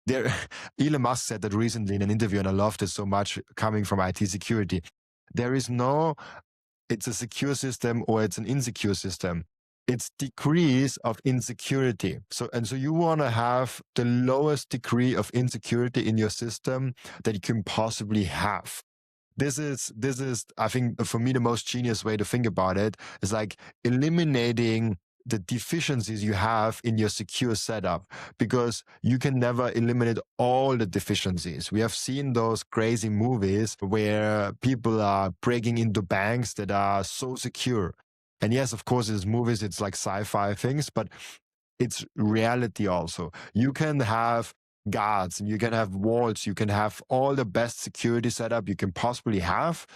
there, Elon Musk said that recently in an interview, and I loved it so much coming from IT security. There is no, it's a secure system or it's an insecure system. It's degrees of insecurity. So you want to have the lowest degree of insecurity in your system that you can possibly have. This is, I think, for me, the most genius way to think about it is like eliminating the deficiencies you have in your secure setup, because you can never eliminate all the deficiencies. We have seen those crazy movies where people are breaking into banks that are so secure. And yes, of course, it's movies, it's like sci-fi things, but it's reality also. You can have guards, you can have walls, you can have all the best security setup you can possibly have,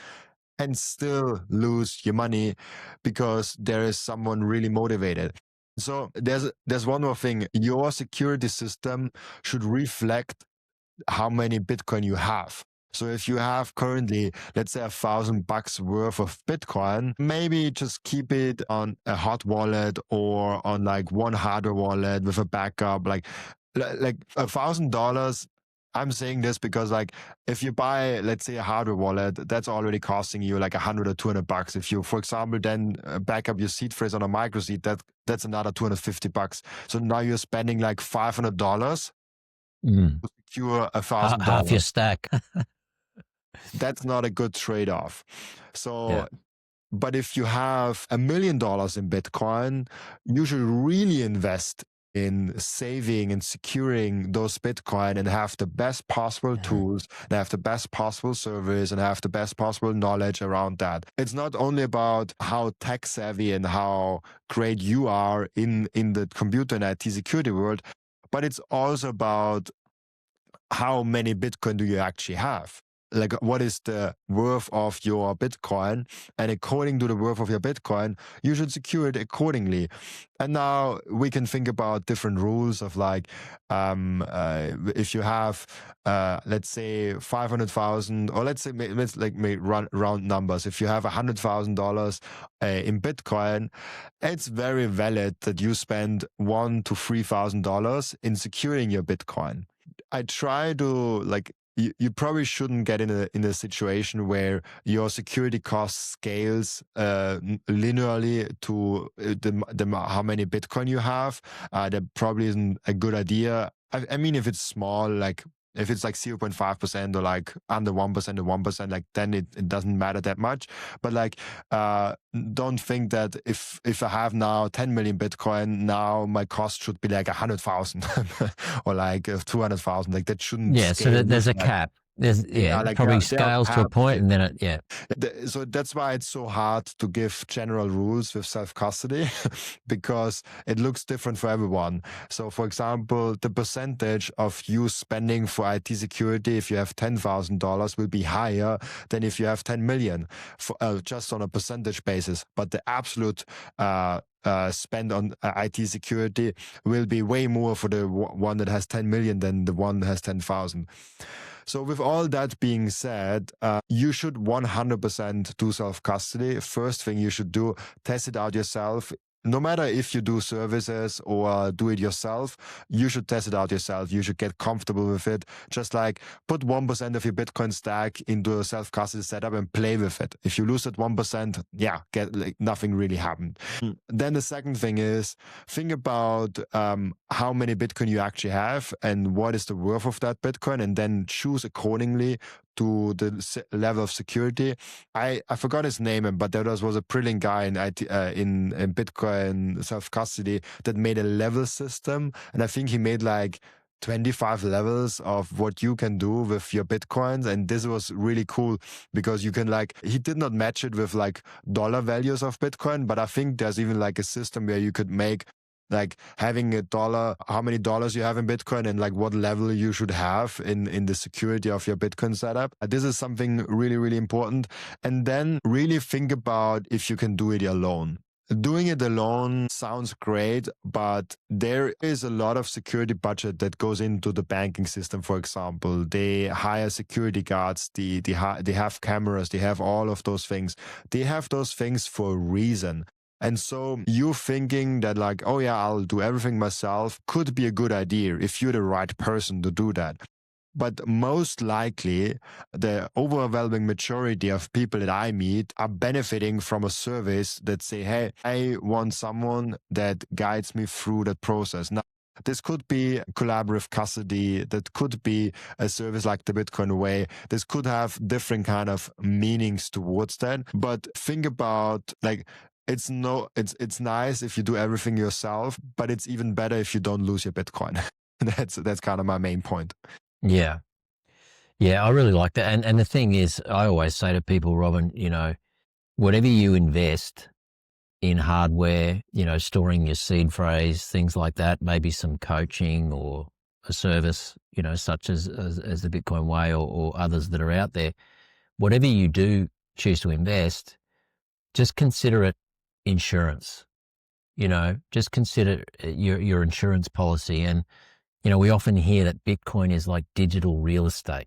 and still lose your money because there is someone really motivated. So there's one more thing. Your security system should reflect how many Bitcoin you have. So if you have currently, let's say, $1,000 worth of Bitcoin, maybe just keep it on a hot wallet or on like one hardware wallet with a backup, like $1,000. I'm saying this because, like, if you buy, let's say, a hardware wallet, that's already costing you like $100 or $200. If you, for example, then back up your seed phrase on a micro seed, that's another $250. So now you're spending like $500 to secure $1,000. Half your stack. That's not a good trade-off. So, but if you have $1 million in Bitcoin, you should really invest in saving and securing those Bitcoin and have the best possible tools, and have the best possible service, and have the best possible knowledge around that. It's not only about how tech savvy and how great you are in the computer and IT security world, but it's also about how many Bitcoin do you actually have? Like, what is the worth of your Bitcoin? And according to the worth of your Bitcoin, you should secure it accordingly. And now we can think about different rules of like, if you have, let's say 500,000, or let's say, let's like make round numbers. If you have $100,000 in Bitcoin, it's very valid that you spend $1,000 to $3,000 in securing your Bitcoin. I try to like, you probably shouldn't get in a situation where your security cost scales linearly to how many Bitcoin you have. That probably isn't a good idea. I mean, if it's small, like if it's like 0.5% or like under 1% or 1%, like then it doesn't matter that much. But like, don't think that if I have now 10 million Bitcoin, now my cost should be like 100,000 or like 200,000. Like that shouldn't. Yeah, so there's a cap. There's like probably there scales to a point, and then So that's why it's so hard to give general rules with self-custody because it looks different for everyone. So for example, the percentage of you spending for IT security, if you have $10,000, will be higher than if you have 10 million, for, just on a percentage basis. But the absolute spend on IT security will be way more for the one that has 10 million than the one that has 10,000. So with all that being said, you should 100% do self-custody. First thing you should do, test it out yourself. No matter if you do services or do it yourself, you should test it out yourself. You should get comfortable with it. Just like put 1% of your Bitcoin stack into a self-custody setup and play with it. If you lose that 1%, nothing really happened. Then the second thing is think about how many Bitcoin you actually have and what is the worth of that Bitcoin, and then choose accordingly to the level of security. I forgot his name, but there was a brilliant guy in Bitcoin self-custody that made a level system. And I think he made like 25 levels of what you can do with your Bitcoins. And this was really cool because you can he did not match it with dollar values of Bitcoin, but I think there's even a system where you could make having a dollar, how many dollars you have in Bitcoin and what level you should have in the security of your Bitcoin setup. This is something really, really important. And then really think about if you can do it alone. Doing it alone sounds great, but there is a lot of security budget that goes into the banking system, for example. They hire security guards, they have cameras, they have all of those things. They have those things for a reason. And so you thinking that oh yeah, I'll do everything myself could be a good idea if you're the right person to do that. But most likely, the overwhelming majority of people that I meet are benefiting from a service that say, hey, I want someone that guides me through that process. Now, this could be collaborative custody. That could be a service like the Bitcoin Way. This could have different kind of meanings towards that. But think about it's nice if you do everything yourself, but it's even better if you don't lose your Bitcoin. That's kind of my main point. Yeah. Yeah, I really like that. And the thing is, I always say to people, Robin, whatever you invest in hardware, storing your seed phrase, things like that, maybe some coaching or a service, such as the Bitcoin Way or others that are out there, whatever you do choose to invest, just consider it insurance. Just consider your insurance policy. And we often hear that Bitcoin is like digital real estate.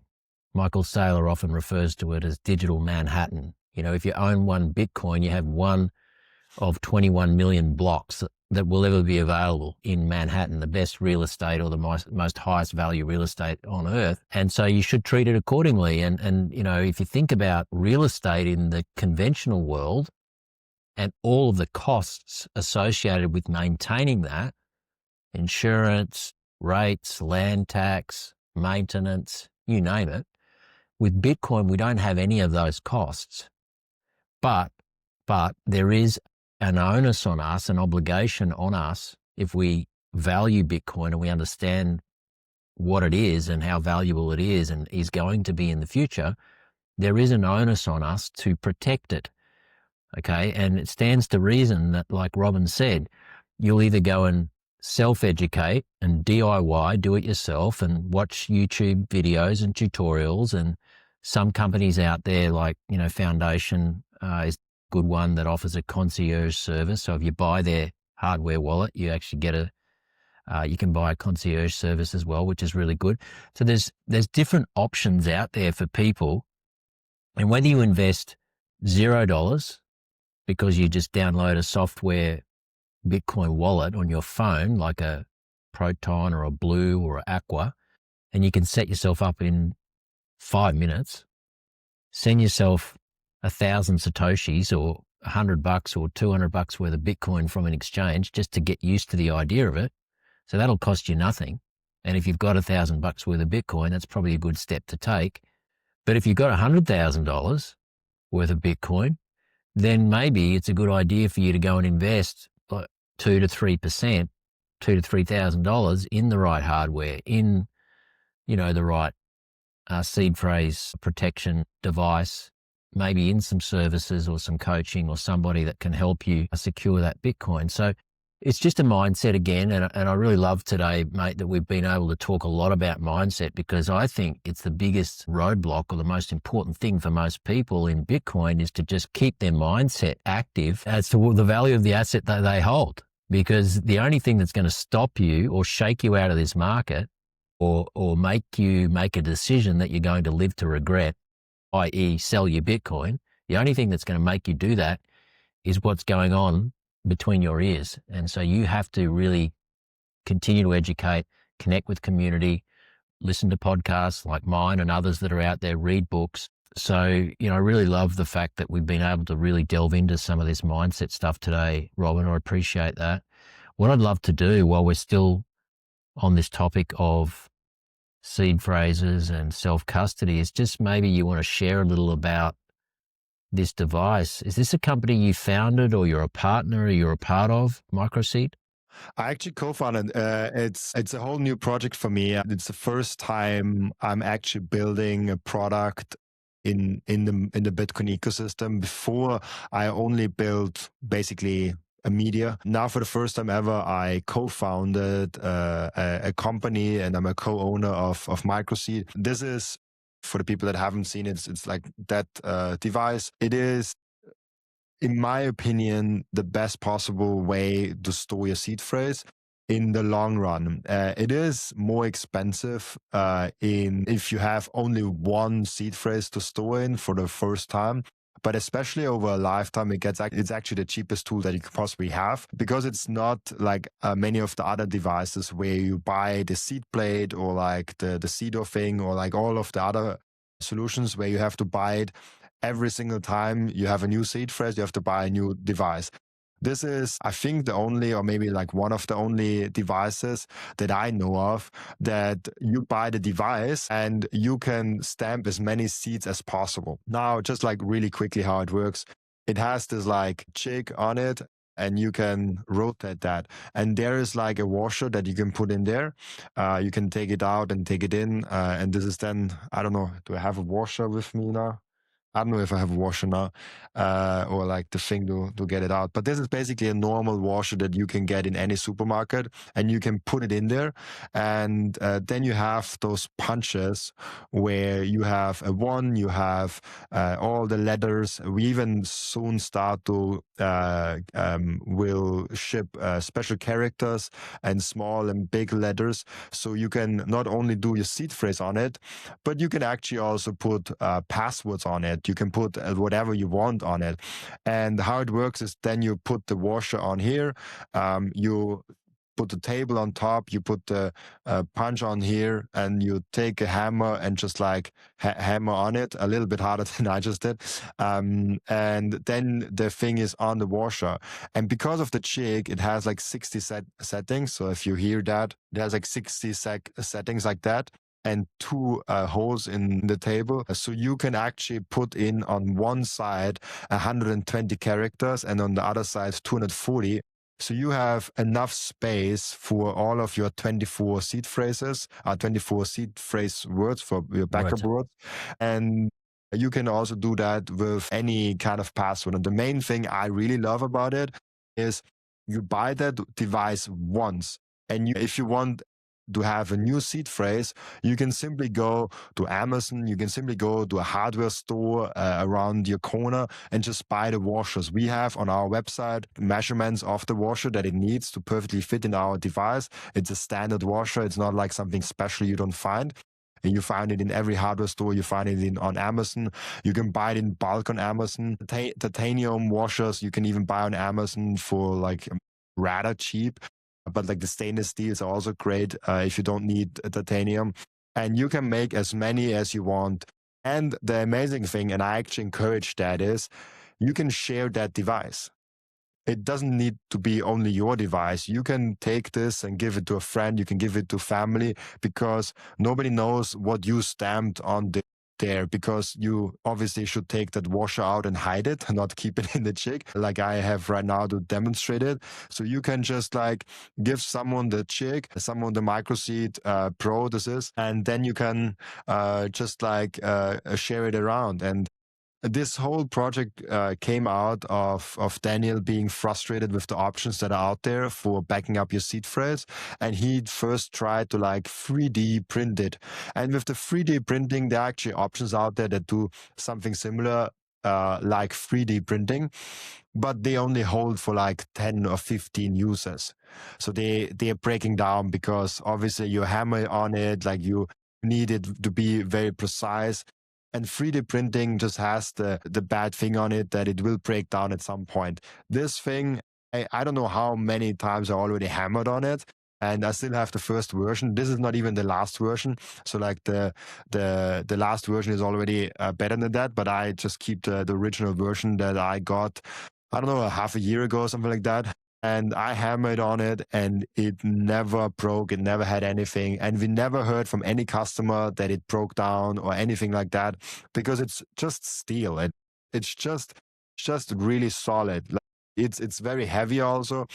Michael Saylor often refers to it as digital Manhattan. If you own one Bitcoin, you have one of 21 million blocks that will ever be available in Manhattan, the best real estate or the most highest value real estate on earth. And so you should treat it accordingly. And if you think about real estate in the conventional world and all of the costs associated with maintaining that, insurance, rates, land tax, maintenance, you name it. With Bitcoin, we don't have any of those costs, but there is an onus on us, an obligation on us, if we value Bitcoin and we understand what it is and how valuable it is and is going to be in the future, there is an onus on us to protect it. Okay. And it stands to reason that, like Robin said, you'll either go and self-educate and DIY, do it yourself, and watch YouTube videos and tutorials. And some companies out there like, Foundation is a good one that offers a concierge service. So if you buy their hardware wallet, you actually get you can buy a concierge service as well, which is really good. So there's different options out there for people. And whether you invest $0 because you just download a software Bitcoin wallet on your phone, like a Proton or a Blue or an Aqua, and you can set yourself up in 5 minutes, send yourself 1,000 Satoshis or $100 or $200 worth of Bitcoin from an exchange just to get used to the idea of it. So that'll cost you nothing. And if you've got $1,000 worth of Bitcoin, that's probably a good step to take. But if you've got $100,000 worth of Bitcoin, then maybe it's a good idea for you to go and invest 2 to 3%, $2,000 to $3,000 in the right hardware, in, the right seed phrase protection device, maybe in some services or some coaching or somebody that can help you secure that Bitcoin. So it's just a mindset again. And I really love today, mate, that we've been able to talk a lot about mindset, because I think it's the biggest roadblock or the most important thing for most people in Bitcoin is to just keep their mindset active as to the value of the asset that they hold. Because the only thing that's going to stop you or shake you out of this market or make you make a decision that you're going to live to regret, i.e. sell your Bitcoin, the only thing that's going to make you do that is what's going on between your ears. And so you have to really continue to educate, connect with community, listen to podcasts like mine and others that are out there, read books. So, I really love the fact that we've been able to really delve into some of this mindset stuff today, Robin. I appreciate that. What I'd love to do while we're still on this topic of seed phrases and self-custody is just maybe you want to share a little about this device. Is this a company you founded or you're a partner or you're a part of, MicroSeed? I actually co-founded. It's a whole new project for me. It's the first time I'm actually building a product in the Bitcoin ecosystem. Before, I only built basically a media. Now, for the first time ever, I co-founded a company, and I'm a co-owner of Microseed. This is, for the people that haven't seen it, it's like that device. It is, in my opinion, the best possible way to store your seed phrase in the long run. It is more expensive in if you have only one seed phrase to store in for the first time. But especially over a lifetime, it's actually the cheapest tool that you could possibly have, because it's not like many of the other devices where you buy the seed plate or like the seedo thing, or like all of the other solutions where you have to buy it every single time you have a new seed phrase, you have to buy a new device. This is, I think, the only, or maybe like one of the only devices that I know of that you buy the device and you can stamp as many seeds as possible. Now, just like really quickly how it works, it has this like jig on it, and you can rotate that. And there is like a washer that you can put in there. You can take it out and take it in. And this is then, I don't know, do I have a washer with me now? I don't know if I have a washer now, or like the thing to get it out. But this is basically a normal washer that you can get in any supermarket, and you can put it in there. And then you have those punches where you have a one, you have all the letters. We even soon start to will ship special characters and small and big letters. So you can not only do your seed phrase on it, but you can actually also put passwords on it. You can put whatever you want on it. And how it works is then you put the washer on here, you put the table on top, you put the punch on here, and you take a hammer and just like hammer on it a little bit harder than I just did. And then the thing is on the washer. And because of the jig, it has like 60 settings. So if you hear that, there's like 60 settings like that, and two holes in the table. So you can actually put in on one side 120 characters and on the other side 240. So you have enough space for all of your 24 seed phrases, 24 seed phrase words for your backup words. And you can also do that with any kind of password. And the main thing I really love about it is you buy that device once. And if you want to have a new seed phrase, you can simply go to Amazon, you can simply go to a hardware store around your corner and just buy the washers. We have on our website measurements of the washer that it needs to perfectly fit in our device. It's a standard washer. It's not like something special you don't find. And you find it in every hardware store. You find it on Amazon. You can buy it in bulk on Amazon. Titanium washers you can even buy on Amazon for like rather cheap. But like the stainless steels are also great if you don't need titanium. And you can make as many as you want. And the amazing thing, and I actually encourage that, is you can share that device. It doesn't need to be only your device. You can take this and give it to a friend. You can give it to family, because nobody knows what you stamped on there, because you obviously should take that washer out and hide it and not keep it in the jig like I have right now to demonstrate it. So you can just like give someone the jig, someone the Microseed Pro this is, and then you can just like share it around. And this whole project came out of Daniel being frustrated with the options that are out there for backing up your seed phrase. And he first tried to like 3D print it. And with the 3D printing, there are actually options out there that do something similar, like 3D printing, but they only hold for like 10 or 15 users. So they're breaking down, because obviously you hammer on it, like you need it to be very precise. And 3D printing just has the bad thing on it that it will break down at some point. This thing, I don't know how many times I already hammered on it, and I still have the first version. This is not even the last version. So like the last version is already better than that, but I just keep the original version that I got, I don't know, half a year ago, something like that. And I hammered on it and it never broke. It never had anything. And we never heard from any customer that it broke down or anything like that, because it's just steel. It's just really solid. It's very heavy also.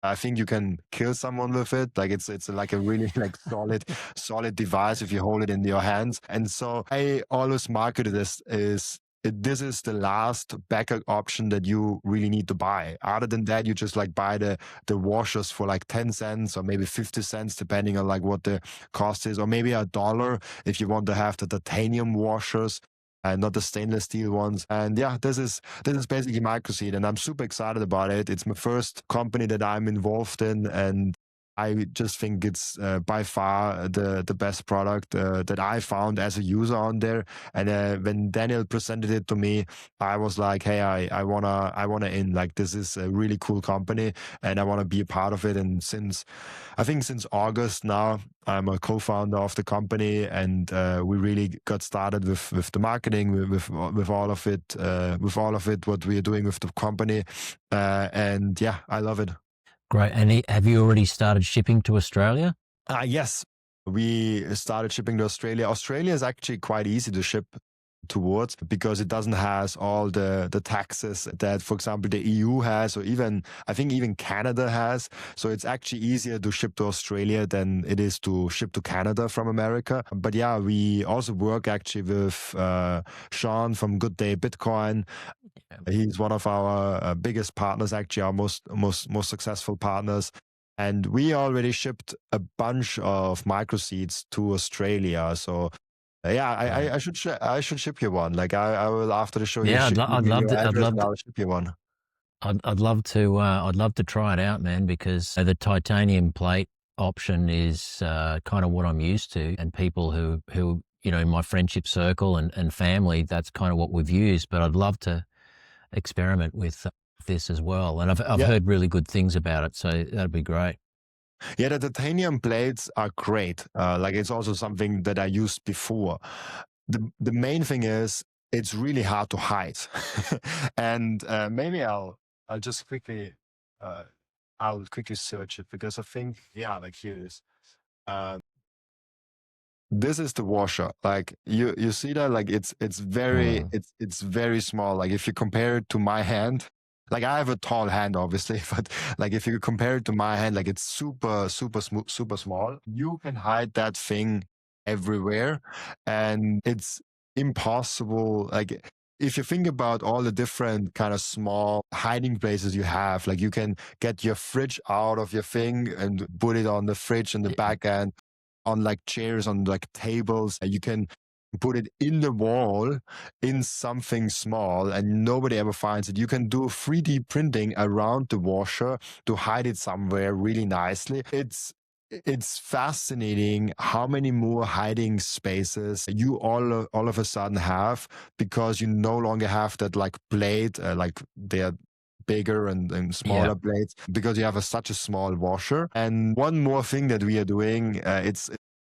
I think you can kill someone with it. Like it's like a really like solid device if you hold it in your hands. And so I always market this is the last backup option that you really need to buy. Other than that, you just like buy the washers for like 10 cents or maybe 50 cents, depending on like what the cost is, or maybe $1 if you want to have the titanium washers and not the stainless steel ones. And yeah, this is basically Microseed, and I'm super excited about it. It's my first company that I'm involved in, and I just think it's by far the best product that I found as a user on there. And when Daniel presented it to me, I was like, "Hey, I wanna in. Like, this is a really cool company, and I want to be a part of it." And since August now, I'm a co-founder of the company, and we really got started with the marketing, with all of it, what we are doing with the company, and yeah, I love it. Great. And have you already started shipping to Australia? Yes, we started shipping to Australia. Australia is actually quite easy to ship towards because it doesn't has all the taxes that, for example, the EU has, or even I think even Canada has. So it's actually easier to ship to Australia than it is to ship to Canada from America. But yeah, we also work actually with Sean from Good Day Bitcoin. He's one of our biggest partners, actually our most successful partners. And we already shipped a bunch of microseeds to Australia. So yeah, Right. I should ship you one. Like I will after the show, you Yeah, give I'd me love your to. address and I'll ship you one. I'd love to. I'd love to try it out, man, because the titanium plate option is kind of what I'm used to, and people who in my friendship circle and family, that's kind of what we've used. But I'd love to experiment with this as well, and I've Yeah, heard really good things about it, so that'd be great. yeah, the titanium plates are great. Like it's also something that I used before. The main thing is it's really hard to hide, and maybe I'll just quickly uh, I'll quickly search it because I think yeah, like here it is. Uh, this is the washer. Like you see that like Mm. it's very small. Like if you compare it to my hand, like I have a tall hand obviously, but like if you compare it to my hand, like it's super small. You can hide that thing everywhere, and it's impossible. Like if you think about all the different kind of small hiding places you have, like you can get your fridge out of your thing and put it on the fridge in the Yeah. back end, on like chairs, on like tables. You can put it in the wall in something small and nobody ever finds it. You can do 3D printing around the washer to hide it somewhere really nicely. It's fascinating how many more hiding spaces you all of a sudden have because you no longer have that like blade, like they're bigger and Yeah. smaller blades because you have such a small washer. And one more thing that we are doing, it's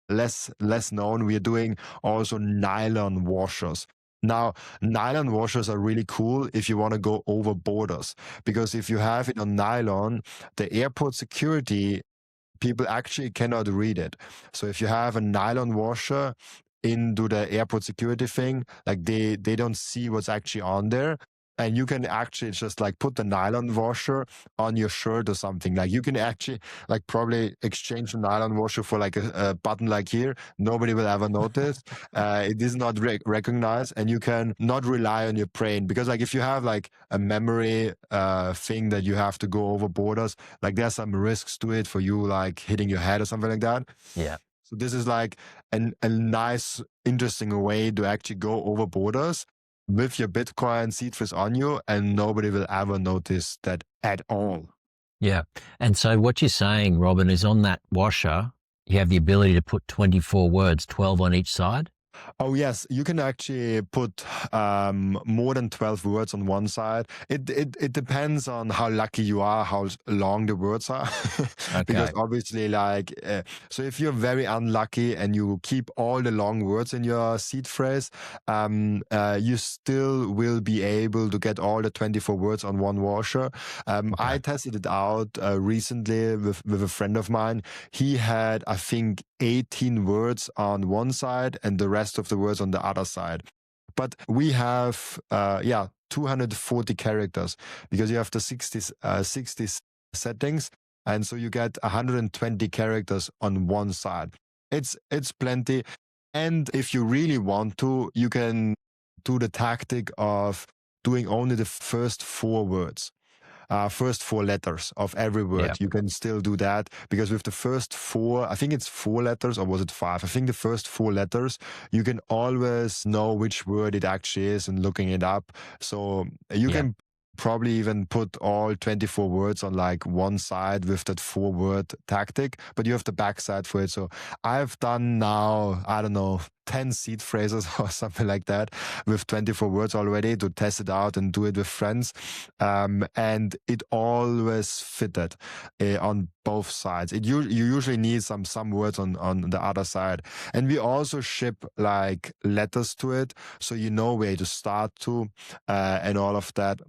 less known. We are doing also nylon washers. Now, nylon washers are really cool if you want to go over borders because if you have it on nylon, the airport security people actually cannot read it. So if you have a nylon washer into the airport security thing, like they don't see what's actually on there. And you can actually just like put the nylon washer on your shirt or something. Like you can actually like probably exchange the nylon washer for like a button like here. Nobody will ever notice. It is not recognized, and you can not rely on your brain because like if you have like a memory thing that you have to go over borders, like there's some risks to it for you, like hitting your head or something like that. Yeah. So this is like a nice, interesting way to actually go over borders with your Bitcoin seed phrase on you, and nobody will ever notice that at all. Yeah. And so what you're saying, Robin, is on that washer, you have the ability to put 24 words, 12 on each side. Oh yes, you can actually put more than 12 words on one side. It depends on how lucky you are, how long the words are, because Okay. obviously, like, so if you're very unlucky and you keep all the long words in your seed phrase, you still will be able to get all the 24 words on one washer. I Okay. tested it out recently with a friend of mine. He had, I think, 18 words on one side and the rest of the words on the other side. But we have, 240 characters because you have the 60 settings. And so you get 120 characters on one side. It's plenty. And if you really want to, you can do the tactic of doing only the first 4 words. First 4 letters of every word. Yeah. You can still do that, because with the first 4, I think it's 4 letters, or was it 5? I think the first 4 letters, you can always know which word it actually is and looking it up. So you can probably even put all 24 words on like one side with that 4-word tactic, but you have the backside for it. So I've done now, I don't know, 10 seed phrases or something like that with 24 words already to test it out and do it with friends. And it always fitted on both sides. You usually need some words on the other side. And we also ship like letters to it, so you know where to start to and all of that.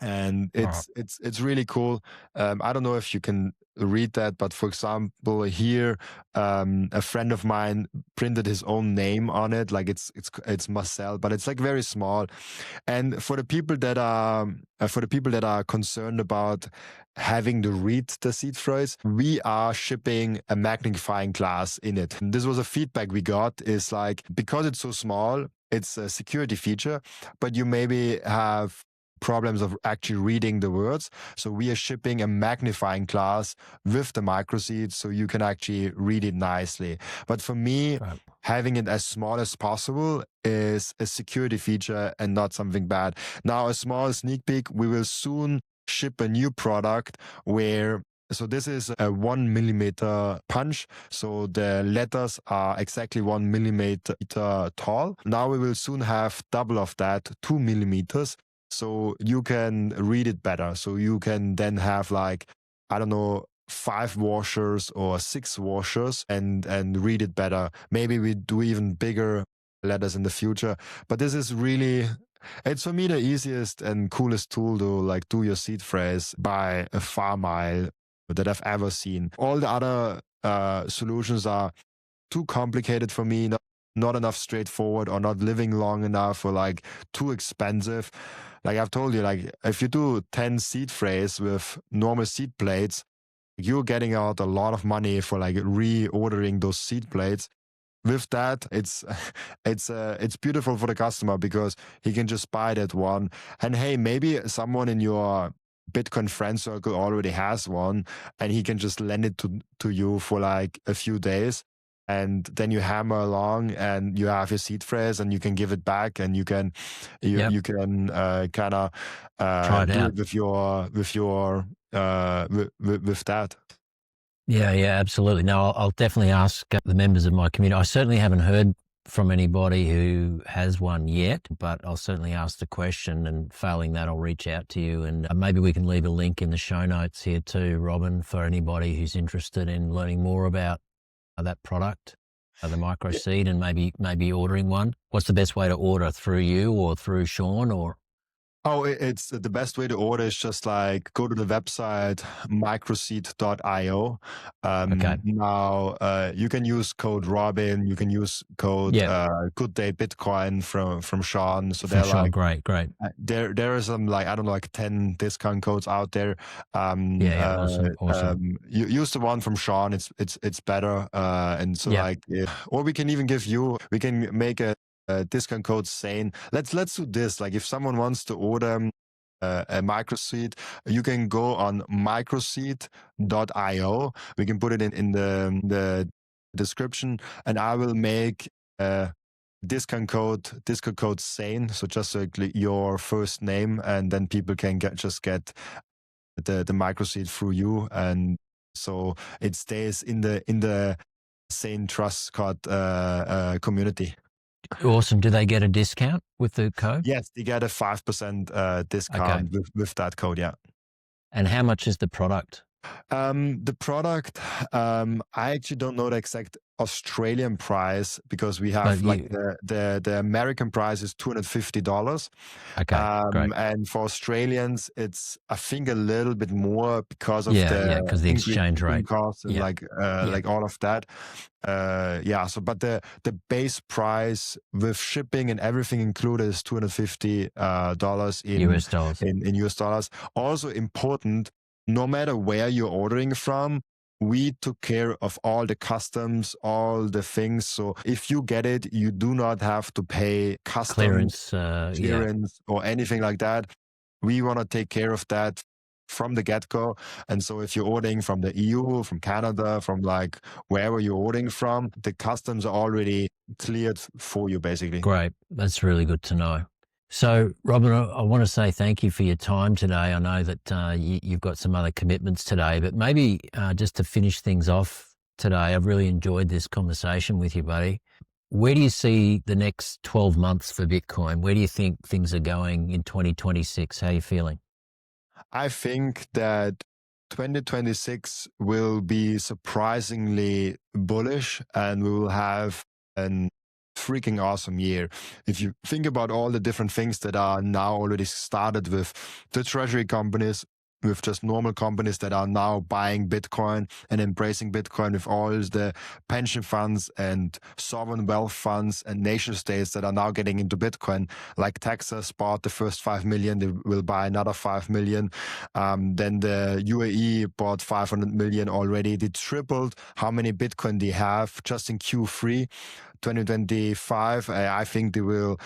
And it's really cool. I don't know if you can read that, but for example, here a friend of mine printed his own name on it, like it's Marcel, but it's like very small. And for the people that are concerned about having to read the seed phrase, we are shipping a magnifying glass in it. And this was a feedback we got, is like, because it's so small, it's a security feature, but you maybe have problems of actually reading the words. So we are shipping a magnifying glass with the microseed, so you can actually read it nicely. But for me, having it as small as possible is a security feature and not something bad. Now, a small sneak peek, we will soon ship a new product where, so this is a 1 millimeter punch. So the letters are exactly 1 millimeter tall. Now we will soon have double of that, 2 millimeters. So you can read it better. So you can then have like, I don't know, 5 washers or 6 washers and read it better. Maybe we do even bigger letters in the future. But this is really, it's for me the easiest and coolest tool to like do your seed phrase by a far mile that I've ever seen. All the other solutions are too complicated for me, not enough straightforward, or not living long enough, or like too expensive. Like I've told you, like if you do 10 seed phrase with normal seed plates, you're getting out a lot of money for like reordering those seed plates. With that, it's beautiful for the customer, because he can just buy that one. And hey, maybe someone in your Bitcoin friend circle already has one, and he can just lend it to you for like a few days. And then you hammer along and you have your seed phrase, and you can give it back, and you can kind of Try it do out it with that. Yeah, absolutely. No, I'll definitely ask the members of my community. I certainly haven't heard from anybody who has one yet, but I'll certainly ask the question, and failing that, I'll reach out to you, and maybe we can leave a link in the show notes here too, Robin, for anybody who's interested in learning more about that product, the micro seed, and maybe ordering one. What's the best way to order? Through you or through Sean, or? Oh, it's the best way to order is just like go to the website microseed.io. Okay. Now you can use code Robin. You can use code Good Day Bitcoin from Sean. So they're like great. There are some like, I don't know, like 10 discount codes out there. Awesome. You use the one from Sean. It's better. And so or we can even we can make a discount code Sane. Let's do this. Like if someone wants to order a microseed, you can go on microseed.io. We can put it in the description, and I will make a discount code Sane. So just like your first name, and then people can get the microseed through you, and so it stays in the Sane Trust Card community. Awesome. Do they get a discount with the code? Yes, they get a 5% discount with that code. Yeah. And how much is the product? The product, I actually don't know the exact Australian price, because we have the American price is $250. Okay, great. And for Australians, it's I think a little bit more because of because the exchange rate costs and like all of that. So but the base price with shipping and everything included is $250 in US dollars. In US dollars. Also important, no matter where you're ordering from, we took care of all the customs, all the things. So if you get it, you do not have to pay customs, clearance, or anything like that. We want to take care of that from the get-go. And so if you're ordering from the EU, from Canada, from like wherever you're ordering from, the customs are already cleared for you, basically. Great. That's really good to know. So, Robin, I want to say thank you for your time today. I know that you've got some other commitments today, but maybe just to finish things off today, I've really enjoyed this conversation with you, buddy. Where do you see the next 12 months for Bitcoin? Where do you think things are going in 2026? How are you feeling? I think that 2026 will be surprisingly bullish, and we will have an freaking awesome year. If you think about all the different things that are now already started with the treasury companies, with just normal companies that are now buying Bitcoin and embracing Bitcoin, with all the pension funds and sovereign wealth funds and nation states that are now getting into Bitcoin, like Texas bought the first 5 million, they will buy another 5 million. Then the UAE bought 500 million already. They tripled how many Bitcoin they have just in Q3. 2025, I think they will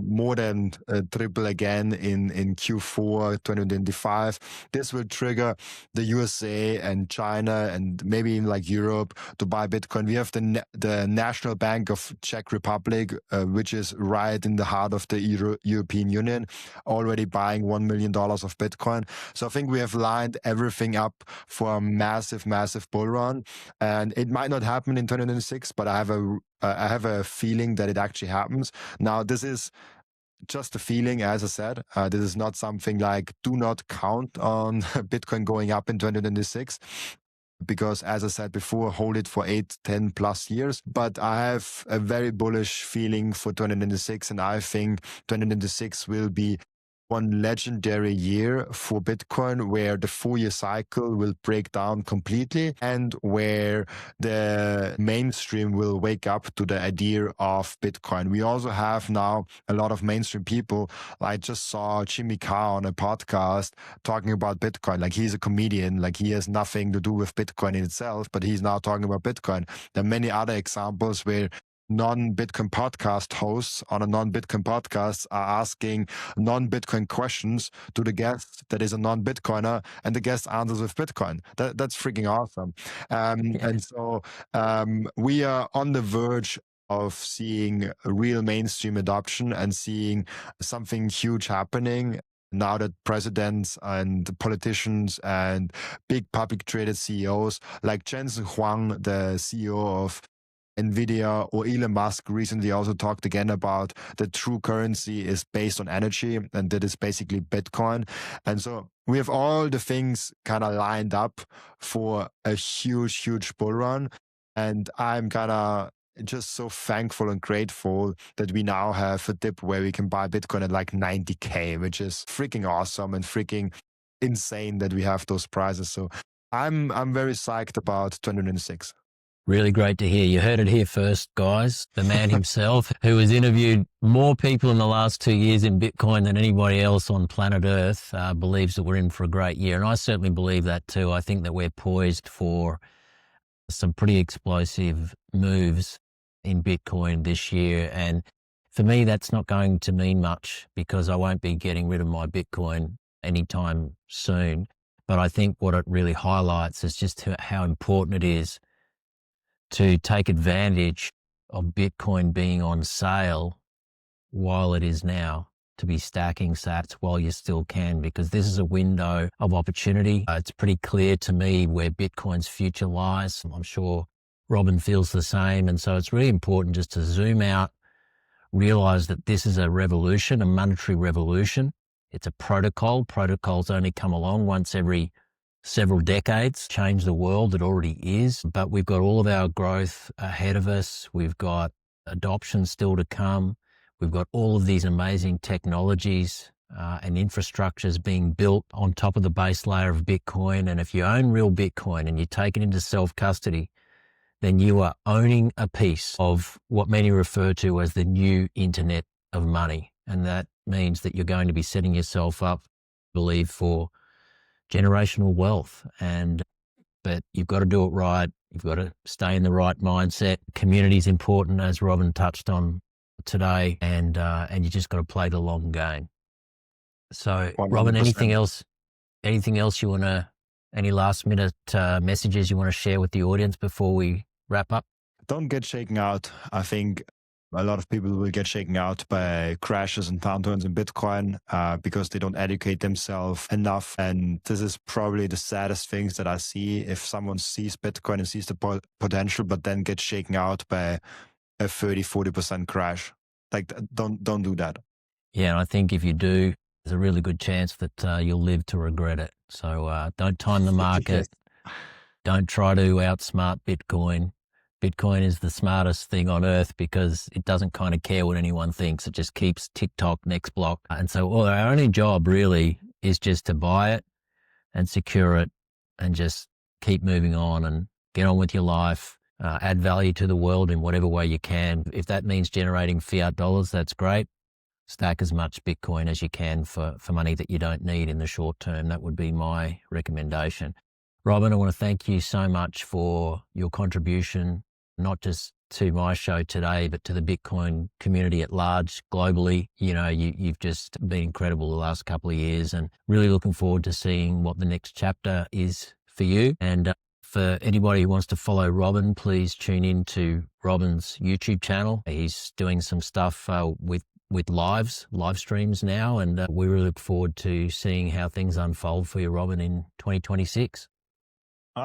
more than triple again in Q4 2025. This will trigger the USA and China and maybe even like Europe to buy Bitcoin. We have the National Bank of Czech Republic, which is right in the heart of the European Union, already buying $1 million of Bitcoin. So I think we have lined everything up for a massive, massive bull run. And it might not happen in 2026, but I have a feeling that it actually happens. Now, this is just a feeling, as I said. This is not something like do not count on Bitcoin going up in 2026. Because as I said before, hold it for 8, 10 plus years. But I have a very bullish feeling for 2026. And I think 2026 will be one legendary year for Bitcoin, where the 4-year cycle will break down completely and where the mainstream will wake up to the idea of Bitcoin. We also have now a lot of mainstream people. I just saw Jimmy Carr on a podcast talking about Bitcoin. Like, he's a comedian, like he has nothing to do with Bitcoin in itself, but he's now talking about Bitcoin. There are many other examples where non-Bitcoin podcast hosts on a non-Bitcoin podcast are asking non-Bitcoin questions to the guest that is a non-Bitcoiner, and the guest answers with Bitcoin. That's freaking awesome. And so we are on the verge of seeing a real mainstream adoption and seeing something huge happening now that presidents and politicians and big public traded CEOs like Jensen Huang, the CEO of NVIDIA, or Elon Musk recently also talked again about the true currency is based on energy, and that is basically Bitcoin. And so we have all the things kind of lined up for a huge, huge bull run. And I'm kind of just so thankful and grateful that we now have a dip where we can buy Bitcoin at like 90K, which is freaking awesome and freaking insane that we have those prices. So I'm very psyched about 2026. Really great to hear. You heard it here first, guys. The man himself, who has interviewed more people in the last 2 years in Bitcoin than anybody else on planet Earth, believes that we're in for a great year. And I certainly believe that too. I think that we're poised for some pretty explosive moves in Bitcoin this year. And for me, that's not going to mean much because I won't be getting rid of my Bitcoin anytime soon. But I think what it really highlights is just how important it is to take advantage of Bitcoin being on sale while it is now, to be stacking sats while you still can, because this is a window of opportunity. It's pretty clear to me where Bitcoin's future lies. I'm sure Robin feels the same. And so it's really important just to zoom out, realize that this is a revolution, a monetary revolution. It's a protocol. Protocols only come along once every several decades, change the world. It already is, but we've got all of our growth ahead of us. We've got adoption still to come. We've got all of these amazing technologies and infrastructures being built on top of the base layer of Bitcoin. And if you own real Bitcoin and you take it into self-custody, then you are owning a piece of what many refer to as the new internet of money. And that means that you're going to be setting yourself up, I believe, for generational wealth. But you've got to do it right. You've got to stay in the right mindset. Community is important, as Robin touched on today, and you just got to play the long game. So, Robin, 100%. anything else you want to, any last minute messages you want to share with the audience before we wrap up? Don't get shaken out. I think a lot of people will get shaken out by crashes and downturns in Bitcoin because they don't educate themselves enough. And this is probably the saddest things that I see. If someone sees Bitcoin and sees the potential, but then gets shaken out by a 30-40% crash, like don't do that. Yeah, and I think if you do, there's a really good chance that you'll live to regret it. So don't time the market. Don't try to outsmart Bitcoin. Bitcoin is the smartest thing on earth because it doesn't kind of care what anyone thinks. It just keeps TikTok, next block. And so our only job really is just to buy it and secure it and just keep moving on and get on with your life, add value to the world in whatever way you can. If that means generating fiat dollars, that's great. Stack as much Bitcoin as you can for money that you don't need in the short term. That would be my recommendation. Robin, I want to thank you so much for your contribution, not just to my show today, but to the Bitcoin community at large globally. You know, you've just been incredible the last couple of years, and really looking forward to seeing what the next chapter is for you. And for anybody who wants to follow Robin, please tune in to Robin's YouTube channel. He's doing some stuff with live streams now, and we really look forward to seeing how things unfold for you, Robin, in 2026.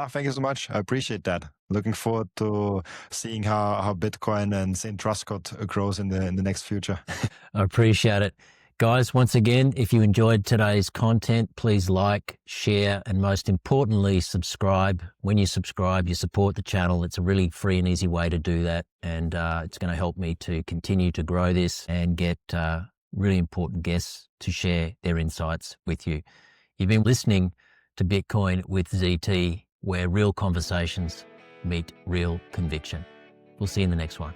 Thank you so much. I appreciate that. Looking forward to seeing how Bitcoin and St. Trustcott grows in the next future. I appreciate it. Guys, once again, if you enjoyed today's content, please like, share, and most importantly, subscribe. When you subscribe, you support the channel. It's a really free and easy way to do that. And it's going to help me to continue to grow this and get really important guests to share their insights with you. You've been listening to Bitcoin with ZT, where real conversations meet real conviction. We'll see you in the next one.